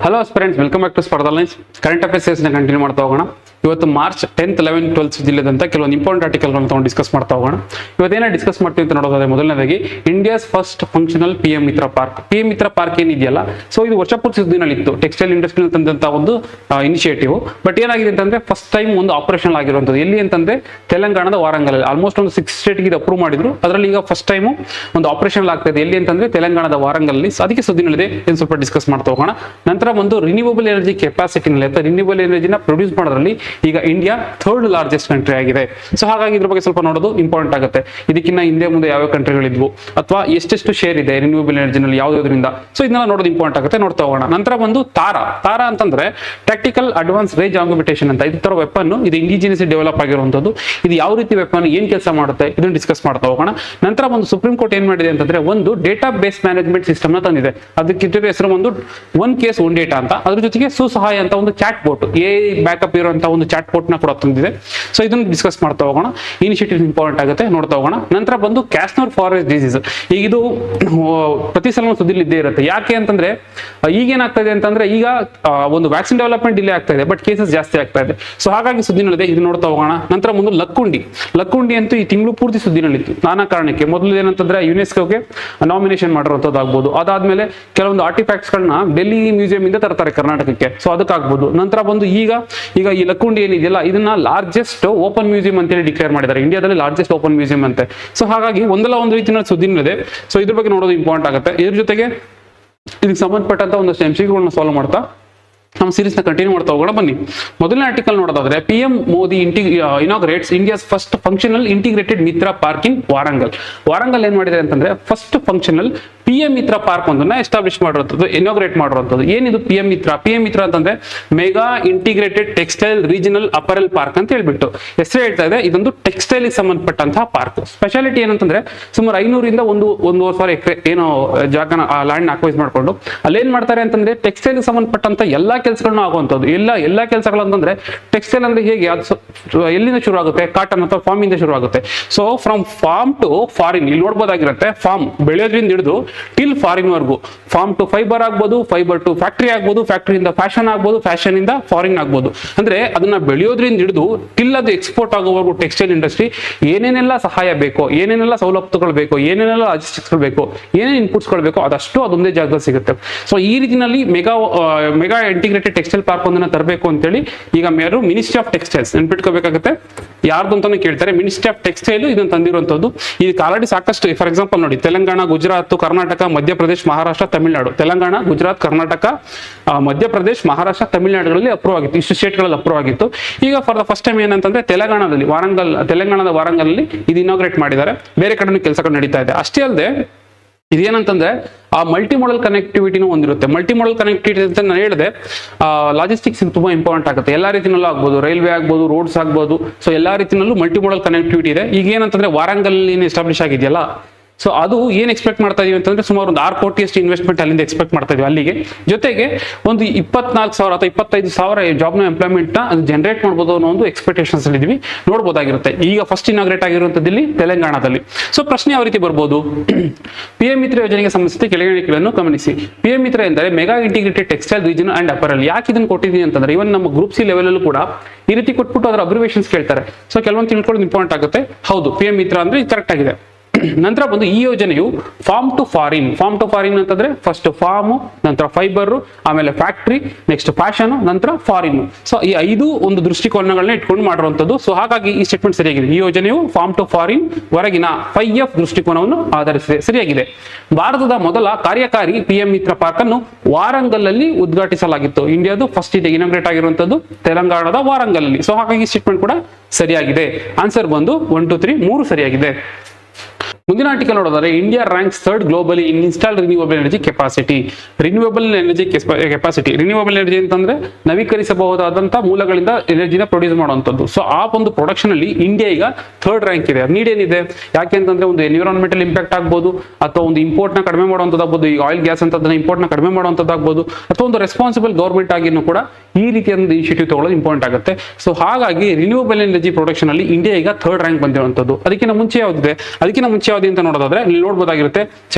Hello friends, welcome back to Spardha lines. Current affairs continue ಮಾಡ್ತಾ ಹೋಗೋಣ. ಇವತ್ತು ಮಾರ್ಚ್ 10th, 11th, 12th ಜಿಲ್ಲೆದಂತ ಕೆಲವೊಂದು important ಆರ್ಟಿಕಲ್ಗಳನ್ನು ತಗೊಂಡು ಡಿಸ್ಕಸ್ ಮಾಡ್ತಾ ಹೋಗೋಣ. ಇವತ್ತೇನ ಡಿಸ್ಕಸ್ ಮಾಡ್ತೀವಿ ಅಂತ ನೋಡೋದಾದ್ರೆ, ಮೊದಲನೇದಾಗಿ India's first functional PM Mitra park. PM Mitra park ಏನಿದೆಯಲ್ಲ, ಸೊ ಇದು ವರ್ಷಪೂರ್ತಿ ಸುದ್ದಿನಲ್ಲಿ ಇತ್ತು. ಟೆಕ್ಸ್ಟೈಲ್ ಇಂಡಸ್ಟ್ರಿ ತಂದಂತ ಒಂದು ಇನಿಷಿಯೇಟಿವ್. ಬಟ್ ಏನಾಗಿದೆ ಅಂತಂದ್ರೆ, ಫಸ್ಟ್ ಟೈಮ್ ಒಂದು ಆಪರೇಷನ್ ಆಗಿರುವಂತದ್ದು ಎಲ್ಲಿ ಅಂತಂದ್ರೆ ತೆಲಂಗಾಣದ ವಾರಂಗಲ್. ಆಲ್ಮೋಸ್ಟ್ ಒಂದು 6 ಸ್ಟೇಟ್ಗೆ ಇದು ಅಪ್ರೂವ್ ಮಾಡಿದ್ರು. ಅದರಲ್ಲಿ ಈಗ ಫಸ್ಟ್ ಟೈಮ್ ಒಂದು ಆಪರೇಷನ್ ಆಗ್ತಾ ಇದೆ. ಎಲ್ಲಿ ಅಂತಂದ್ರೆ ತೆಲಂಗಾಣದ ವಾರಂಗಲ್. ಅದಕ್ಕೆ ಸುದ್ದಿನಲ್ಲಿದೆ, ಏನು ಸ್ವಲ್ಪ ಡಿಸ್ಕಸ್ ಮಾಡ್ತಾ ಹೋಗೋಣ. ನಂತರ ಒಂದು ರಿನ್ಯೂವಬಲ್ ಎನರ್ಜಿ ಕೆಪಾಸಿಟಿನಲ್ಲಿ ಅಥವಾ ರಿನ್ಯೂವಬಲ್ ಎನರ್ಜಿನ ಪ್ರೊಡ್ಯೂಸ್ ಮಾಡೋದ್ರಲ್ಲಿ ಈಗ ಇಂಡಿಯಾ 3rd ಲಾರ್ಜೆಸ್ಟ್ ಕಂಟ್ರಿ ಆಗಿದೆ. ಸೊ ಹಾಗಾಗಿ ಇದ್ರ ಬಗ್ಗೆ ಸ್ವಲ್ಪ ನೋಡೋದು ಇಂಪಾರ್ಟೆಂಟ್ ಆಗುತ್ತೆ. ಇದಕ್ಕಿಂತ ಹಿಂದೆ ಮುಂದೆ ಯಾವ ಕಂಟ್ರಿಗಳಿದ್ವು ಅಥವಾ ಎಷ್ಟೆಷ್ಟು ಶೇರ್ ಇದೆ ರಿನ್ಯೂವಬಲ್ ಎನರ್ಜಿನಲ್ಲಿ ಯಾವುದರಿಂದ, ಸೊ ಇದನ್ನ ನೋಡೋದು ಇಂಪಾರ್ಟೆಂಟ್ ಆಗುತ್ತೆ. ನೋಡ್ತಾ ಹೋಗೋಣ. ನಂತರ ಬಂದು ತಾರಾ ಅಂತಂದ್ರೆ ಟ್ಯಾಕ್ಟಿಕಲ್ ಅಡ್ವಾನ್ಸ್ ರೇಂಜ್ ಆಗ್ಯುಮೆಂಟೇಷನ್ ಅಂತ. ಈ ತರ ವೆಪನ್ ಇದು ಇಂಡಿಜಿನಿಯಸ್ ಡೆವಲಪ್ ಆಗಿರುವಂತದ್ದು. ಇದು ಯಾವ ರೀತಿ ವೆಪನ್, ಏನ್ ಕೆಲಸ ಮಾಡುತ್ತೆ, ಇದನ್ನ ಡಿಸ್ಕಸ್ ಮಾಡ್ತಾ ಹೋಗೋಣ. ನಂತರ ಒಂದು ಸುಪ್ರೀಂ ಕೋರ್ಟ್ ಏನ್ ಮಾಡಿದೆ ಅಂತಂದ್ರೆ, ಒಂದು ಡೇಟಾ ಬೇಸ್ ಮ್ಯಾನೇಜ್ಮೆಂಟ್ ಸಿಸ್ಟಮ್ ನ ತಂದಿದೆ. ಅದಕ್ಕೆ ಹೆಸರು ಒಂದು ಒನ್ ಕೇಸ್ ಒನ್ ಡೇಟಾ ಅಂತ. ಅದ್ರ ಜೊತೆಗೆ ಸುಸಹಾಯ ಅಂತ ಒಂದು ಚಾಟ್ ಬೋಟ್, ಬ್ಯಾಕಪ್ ಇರುವಂತಹ ಒಂದು ಚಾಟ್ ಬೋಟ್ ನ ಕೂಡ ತಂದಿದೆ. ಸೊ ಇದನ್ನು ಡಿಸ್ಕಸ್ ಮಾಡ್ತಾ ಹೋಗೋಣ. ಇನಿಷಿಯೇಟಿವ್ ಇಂಪಾರ್ಟೆಂಟ್ ಆಗುತ್ತೆ, ನೋಡ್ತಾ ಹೋಗೋಣ. ನಂತರ ಬಂದು ಕ್ಯಾಸ್ನರ್ ಫಾರೆಸ್ಟ್ ಡಿಸೀಸ್. ಈಗ ಇದು ಪ್ರತಿ ಸಲ ಸುದ್ದಿಲಿ ಇದ್ದೇ ಇರುತ್ತೆ. ಯಾಕೆ ಅಂತಂದ್ರೆ, ಈಗೇನಾಗ್ತಾ ಇದೆ ಅಂತಂದ್ರೆ, ಈಗ ಒಂದು ವ್ಯಾಕ್ಸಿನ್ ಡೆವಲಪ್ಮೆಂಟ್ ಡಿಲೇ ಆಗ್ತಾ ಇದೆ, ಬಟ್ ಕೇಸಸ್ ಜಾಸ್ತಿ ಆಗ್ತಾ ಇದೆ. ಸೊ ಹಾಗಾಗಿ ಸುದ್ದಿನಲ್ಲಿದೆ, ಇದು ನೋಡ್ತಾ ಹೋಗೋಣ. ನಂತರ ಒಂದು ಲಕ್ಕುಂಡಿ ಅಂತೂ ಈ ತಿಂಗಳು ಪೂರ್ತಿ ಸುದ್ದಿನಲ್ಲಿತ್ತು ನಾನಾ ಕಾರಣಕ್ಕೆ. ಮೊದಲು ಏನಂತಂದ್ರೆ, ಯುನೆಸ್ಕೋಗೆ ನಾಮಿನೇಷನ್ ಮಾಡಿರುವಂತದ್ದಾಗ್ಬೋದು. ಅದಾದ್ಮೇಲೆ ಕೆಲವೊಂದು ಆರ್ಟಿಫ್ಯಾಕ್ಟ್ಸ್ ಗಳನ್ನ ಡೆಲ್ಲಿ ಮ್ಯೂಸಿಯಂ ಇಂದ ತರ್ತಾರೆ ಕರ್ನಾಟಕಕ್ಕೆ, ಸೊ ಅದಕ್ಕಾಗ್ಬೋದು. ನಂತರ ಬಂದು ಈಗ ಈ ಲಕ್ಕುಂಡಿ ಏನಿದೆಯಲ್ಲ, ಇದನ್ನ ಲಾರ್ಜೆಸ್ಟ್ ಓಪನ್ ಮ್ಯೂಸಿಯಂ ಅಂತೇಳಿ ಡಿಕ್ಲೇರ್ ಮಾಡಿದ್ದಾರೆ. ಇಂಡಿಯಾದಲ್ಲಿ ಲಾರ್ಜೆಸ್ಟ್ ಓಪನ್ ಮ್ಯೂಸಿಯಂ ಅಂತೆ. ಸೊ ಹಾಗಾಗಿ ಒಂದಲ್ಲ ಒಂದು ರೀತಿಯ ಸುದ್ದಿನಲ್ಲಿದೆ. ಸೊ ಇದ್ರ ಬಗ್ಗೆ ನೋಡೋದು ಇಂಪಾರ್ಟೆಂಟ್ ಆಗುತ್ತೆ. ಇದ್ರ ಜೊತೆಗೆ ಇದಕ್ಕೆ ಸಂಬಂಧಪಟ್ಟಂತ ಒಂದಷ್ಟು MCQಗಳನ್ನ ಸಾಲ್ವ್ ಮಾಡ್ತಾ ನಮ್ಮ ಸೀರೀಸ್ ನ ಕಂಟಿನ್ಯೂ ಮಾಡ್ತಾ ಹೋಗೋಣ. ಬನ್ನಿ, ಮೊದಲನೇ ಆರ್ಟಿಕಲ್ ನೋಡೋದಾದ್ರೆ, PM Modi inaugurates India's first functional integrated Mitra park in Warangal ಏನ್ ಮಾಡಿದ್ದಾರೆ ಅಂತಂದ್ರೆ, first functional PM Mitra park ಒಂದನ್ನ ಎಸ್ಟಾಬ್ಲಿಷ್ ಮಾಡಿರುವಂತದ್ದು, ಇನಾಗ್ರೇಟ್ ಮಾಡಿರುವಂತದ್ದು. ಏನಿದು PM ಮಿತ್ರ ಅಂತಂದ್ರೆ mega integrated textile regional apparel park ಅಂತ ಹೇಳ್ಬಿಟ್ಟು ಹೆಸರು ಹೇಳ್ತಾ ಇದೆ. ಇದೊಂದು ಟೆಕ್ಸ್ಟೈಲ್ ಸಂಬಂಧಪಟ್ಟಂತಹ ಪಾರ್ಕ್. ಸ್ಪೆಷಾಲಿಟಿ ಏನಂತಂದ್ರೆ, ಸುಮಾರು 500 1,500 ಎಕರೆ ಏನೋ ಜಾಗನ ಲ್ಯಾಂಡ್ ಅಕ್ವೈಸ್ ಮಾಡ್ಕೊಂಡು ಅಲ್ಲೇನ್ ಮಾಡ್ತಾರೆ ಅಂತಂದ್ರೆ, ಟೆಕ್ಸ್ಟೈಲ್ ಸಂಬಂಧಪಟ್ಟಂತ ಎಲ್ಲಾ ಕೆಲಸಗಳನ್ನ ಆಗುವಂತದ್ದು. ಎಲ್ಲಾ ಕೆಲಸಗಳು ಅಂತಂದ್ರೆ, ಟೆಕ್ಸ್ಟೈಲ್ ಅಂದ್ರೆ ಹೇಗೆ, ಅದು ಎಲ್ಲಿಂದ ಶುರು ಆಗುತ್ತೆ, ಕಾಟನ್ ಅಥವಾ ಫಾರ್ಮ್ ಇಂದ ಶುರು ಆಗುತ್ತೆ. So from farm to foreign ಇಲ್ಲಿ ನೋಡ್ಬೋದಾಗಿರುತ್ತೆ. ಫಾರ್ಮ್ ಬೆಳೆಯೋದ್ರಿಂದ ಹಿಡಿದು ಟಿಲ್ ಫಾರಿನ್ ವರ್ಗು. ಫಾರ್ಮ್ ಟು ಫೈಬರ್ ಆಗ್ಬೋದು, ಫೈಬರ್ ಟು ಫ್ಯಾಕ್ಟರಿ ಆಗ್ಬೋದು, ಫ್ಯಾಕ್ಟರಿಯಿಂದ ಫ್ಯಾಷನ್ ಆಗ್ಬೋದು, ಫ್ಯಾಷನ್ ಇಂದ ಫಾರಿನ್ ಆಗ್ಬೋದು. ಅಂದ್ರೆ ಅದನ್ನ ಬೆಳೆಯೋದ್ರಿಂದ ಹಿಡಿದು ಟಿಲ್ ಅದು ಎಕ್ಸ್ಪೋರ್ಟ್ ಆಗೋವರೆಗೂ ಟೆಕ್ಸ್ಟೈಲ್ ಇಂಡಸ್ಟ್ರಿ ಏನೇನೆಲ್ಲ ಸಹಾಯ ಬೇಕೋ, ಏನೇನೆಲ್ಲ ಸವಲತ್ತುಗಳು ಬೇಕೋ, ಏನೇನೆಲ್ಲ ಲಾಜಿಸ್ಟಿಕ್ಸ್ ಬೇಕೋ, ಏನೇನು ಇನ್ಪುಟ್ಸ್ ಬೇಕೋ, ಅದಷ್ಟು ಅದೊಂದೇ ಜಾಗದಲ್ಲಿ ಸಿಗುತ್ತೆ. ಸೊ ಈ ರೀತಿನಲ್ಲಿ ಮೆಗಾ ಇಂಟಿಗ್ರೇಟೆಡ್ ಟೆಕ್ಸ್ಟೈಲ್ ಪಾರ್ಕ್ ಒಂದನ್ನ ತರಬೇಕು ಅಂತೇಳಿ ಈಗ ಮಿನಿಸ್ಟ್ರಿ ಆಫ್ ಟೆಕ್ಸ್ಟೈಲ್ಸ್ ನೆನ್ಪಿಟ್ಕೋಬೇಕಾಗುತ್ತೆ. ಯಾರ್ದು ಅಂತಾನು ಕೇಳ್ತಾರೆ, ಮಿನಿಸ್ಟ್ರಿ ಆಫ್ ಟೆಕ್ಸ್ಟೈಲ್ ಇದನ್ನ ತಂದಿರುವಂತದ್ದು. ಇದಕ್ಕೆ ಆಲ್ರೆಡಿ ಸಾಕಷ್ಟು, ಫಾರ್ ಎಕ್ಸಾಂಪಲ್ ನೋಡಿ, ತೆಲಂಗಾಣ, ಗುಜರಾತ್, ಕರ್ನಾಟಕ, ಮಧ್ಯಪ್ರದೇಶ, ಮಹಾರಾಷ್ಟ್ರ, ತಮಿಳುನಾಡು. ತೆಲಂಗಾಣ, ಗುಜರಾತ್, ಕರ್ನಾಟಕ, ಮಧ್ಯಪ್ರದೇಶ, ಮಹಾರಾಷ್ಟ್ರ, ತಮಿಳುನಾಡುಗಳಲ್ಲಿ ಅಪ್ರೂವ್ ಆಗಿತ್ತು. ಇಷ್ಟು ಸ್ಟೇಟ್ಗಳಲ್ಲಿ ಅಪ್ರೂವ್ ಆಗಿತ್ತು. ಈಗ ಫಾರ್ ದ ಫಸ್ಟ್ ಟೈಮ್ ಏನಂತಂದ್ರೆ, ತೆಲಂಗಾಣದ ವಾರಂಗಲ್ನಲ್ಲಿ ಇದು ಇನಾಗ್ರೇಟ್ ಮಾಡಿದ್ದಾರೆ. ಬೇರೆ ಕಡೆ ಕೆಲಸಗಳು ನಡೀತಾ ಇದೆ. ಅಷ್ಟೇ ಅಲ್ಲದೆ ಇದೇನಂತಂದ್ರೆ, ಆ ಮಲ್ಟಿ ಮೋಡಲ್ ಕನೆಕ್ಟಿವಿಟಿನೂ ಒಂದಿರುತ್ತೆ. ಮಲ್ಟಿ ಮೋಡಲ್ ಕನೆಕ್ಟಿವಿಟಿ ಅಂತ ನಾನು ಹೇಳಿದೆ, ಲಾಜಿಸ್ಟಿಕ್ಸ್ ತುಂಬಾ ಇಂಪಾರ್ಟೆಂಟ್ ಆಗುತ್ತೆ. ಎಲ್ಲಾ ರೀತಿನಲ್ಲೂ ಆಗ್ಬೋದು, ರೈಲ್ವೆ ಆಗ್ಬೋದು, ರೋಡ್ಸ್ ಆಗ್ಬೋದು. ಸೊ ಎಲ್ಲಾ ರೀತಿನಲ್ಲೂ ಮಲ್ಟಿ ಮೋಡಲ್ ಕನೆಕ್ಟಿವಿಟಿ ಇದೆ. ಈಗ ಏನಂತಂದ್ರೆ, ವಾರಂಗಲ್ ಏನು ಎಸ್ಟಾಬ್ಲಿಷ್ ಆಗಿದೆಯಲ್ಲ, ಸೊ ಅದು ಏನ್ ಎಕ್ಸ್ಪೆಕ್ಟ್ ಮಾಡ್ತಾ ಇದೀವಿ ಅಂತಂದ್ರೆ, ಸುಮಾರು ಒಂದು 6 ಕೋಟಿಯಷ್ಟು ಇನ್ವೆಸ್ಟ್ಮೆಂಟ್ ಅಲ್ಲಿಂದ ಎಕ್ಸ್ಪೆಕ್ಟ್ ಮಾಡ್ತಾ ಇದೀವಿ. ಅಲ್ಲಿಗೆ ಜೊತೆಗೆ ಒಂದು 24,000 ಅಥವಾ 25,000 ಜಾಬ್ನ ಎಂಪ್ಲಾಯ್ಮೆಂಟ್ ನ ಅದು ಜನರೇಟ್ ಮಾಡ್ಬೋದು ಅನ್ನೋ ಒಂದು ಎಕ್ಸ್ಪೆಕ್ಟೇಷನ್ಸ್ ಅಲ್ಲಿ ಇದೀವಿ, ನೋಡ್ಬೋದಾಗಿರುತ್ತೆ. ಈಗ ಫಸ್ಟ್ ಇನಾಗ್ರೇಟ್ ಆಗಿರುವಂತದ್ದು ಇಲ್ಲಿ ತೆಲಂಗಾಣದಲ್ಲಿ. ಸೊ ಪ್ರಶ್ನೆ ಯಾವ ರೀತಿ ಬರ್ಬೋದು, PM ಮಿತ್ರ ಯೋಜನೆಗೆ ಸಂಬಂಧಿಸಿದ ಕೆಳಗಣಿಕೆಗಳನ್ನು ಗಮನಿಸಿ. PM ಮಿತ್ರ ಎಂದರೆ mega integrated textile region and apparel. ಯಾಕೆ ಇದನ್ನು ಕೊಟ್ಟಿದ್ದೀನಿ ಅಂತಂದ್ರೆ, ಇವನ್ ನಮ್ಮ ಗ್ರೂಪ್ ಸಿ ಲೆವೆಲ್ ಅಲ್ಲೂ ಕೂಡ ಈ ರೀತಿ ಕೊಟ್ಬಿಟ್ಟು ಅದರ ಅಬ್ರಿವೇಷನ್ಸ್ ಕೇಳ್ತಾರೆ. ಸೊ ಕೆಲವೊಂದು ತಿಳ್ಕೊಳ್ಳೋದು ಇಂಪಾರ್ಟೆಂಟ್ ಆಗುತ್ತೆ. ಹೌದು, PM ಮಿತ್ರ ಅಂದ್ರೆ ಕರೆಕ್ಟ್ ಆಗಿದೆ. ನಂತರ ಬಂದು ಈ ಯೋಜನೆಯು ಫಾರ್ಮ್ ಟು ಫಾರಿನ್ ಅಂತಂದ್ರೆ, ಫಸ್ಟ್ ಫಾರ್ಮ್, ನಂತರ ಫೈಬರ್, ಆಮೇಲೆ ಫ್ಯಾಕ್ಟರಿ, ನೆಕ್ಸ್ಟ್ ಫ್ಯಾಷನ್, ನಂತರ ಫಾರಿನ್. ಸೊ ಈ 5 ಒಂದು ದೃಷ್ಟಿಕೋನಗಳನ್ನ ಇಟ್ಕೊಂಡು ಮಾಡಿರುವಂತದ್ದು. ಸೊ ಹಾಗಾಗಿ ಈ ಸ್ಟೇಟ್ಮೆಂಟ್ ಸರಿಯಾಗಿದೆ. ಈ ಯೋಜನೆಯು ಫಾರ್ಮ್ ಟು ಫಾರಿನ್ ವರೆಗಿನ 5F ದೃಷ್ಟಿಕೋನವನ್ನು ಆಧರಿಸಿದೆ, ಸರಿಯಾಗಿದೆ. ಭಾರತದ ಮೊದಲ ಕಾರ್ಯಕಾರಿ PM ಮಿತ್ರ ಪಾರ್ಕ್ ಅನ್ನು ವಾರಂಗಲ್ ಅಲ್ಲಿ ಉದ್ಘಾಟಿಸಲಾಗಿತ್ತು. ಇಂಡಿಯಾದು ಫಸ್ಟ್ ಇದೆ ಇನಾಗ್ರೇಟ್ ಆಗಿರುವಂತದ್ದು ತೆಲಂಗಾಣದ ವಾರಂಗಲ್ ಅಲ್ಲಿ. ಸೊ ಹಾಗಾಗಿ ಸ್ಟೇಟ್ಮೆಂಟ್ ಕೂಡ ಸರಿಯಾಗಿದೆ. ಆನ್ಸರ್ ಬಂದು 1 2 3 3 ಸರಿಯಾಗಿದೆ. ಮುಂದಿನ ಆರ್ಟಿಕಲ್ ನೋಡೋದಾದ್ರೆ, India ranks 3rd globally in installed renewable energy capacity. Renewable energy ಅಂತಂದ್ರೆ ನವೀಕರಿಸಬಹುದಾದಂತಹ ಮೂಲಗಳಿಂದ ಎನರ್ಜಿನ ಪ್ರೊಡ್ಯೂಸ್ ಮಾಡುವಂತದ್ದು. ಸೊ ಆ ಒಂದು ಪ್ರೊಡಕ್ಷನ್ ಅಲ್ಲಿ ಇಂಡಿಯಾ ಈಗ 3rd ರ್ಯಾಂಕ್ ಇದೆ. ನೀಡ್ ಏನಿದೆ, ಯಾಕೆ ಅಂತಂದ್ರೆ ಒಂದು ಎನ್ವಿರಾನ್ಮೆಂಟಲ್ ಇಂಪ್ಯಾಕ್ಟ್ ಆಗ್ಬೋದು, ಅಥವಾ ಒಂದು ಇಂಪೋರ್ಟ್ ನ ಕಡಿಮೆ ಮಾಡುವಂತದ್ದಾಗ್ಬೋದು. ಈಗ ಆಯಿಲ್ ಗ್ಯಾಸ್ ಅಂತ ಇಂಪೋರ್ಟ್ ನ ಕಡಿಮೆ ಮಾಡುವಂತದ್ದಾಗ್ಬೋದು, ಅಥವಾ ಒಂದು ರೆಸ್ಪಾನ್ಸಿಬಲ್ ಗವರ್ಮೆಂಟ್ ಆಗಿನೂ ಕೂಡ ಈ ರೀತಿಯ ಒಂದು ಇನಿಷಿಯೇಟಿವ್ ತಗೊಳ್ಳೋದು ಇಂಪಾರ್ಟೆಂಟ್ ಆಗುತ್ತೆ. ಸೊ ಹಾಗಾಗಿ ರಿನ್ಯೂವಬಲ್ ಎನರ್ಜಿ ಪ್ರೊಡಕ್ಷನ್ ಅಲ್ಲಿ ಇಂಡಿಯಾ ಈಗ 3rd ರ್ಯಾಂಕ್ ಬಂದಿರುವಂತದ್ದು. ಅದಕ್ಕಿಂತ ಮುಂಚೆ ಯಾವ್ದಿದೆ, ಅದಕ್ಕಿಂತ ಮುಂಚೆ ಯಾವ್ದು ಅಂತ ನೋಡೋದಾದ್ರೆ ಇಲ್ಲಿ ನೋಡ್ಬೋದಾಗಿರುತ್ತೆ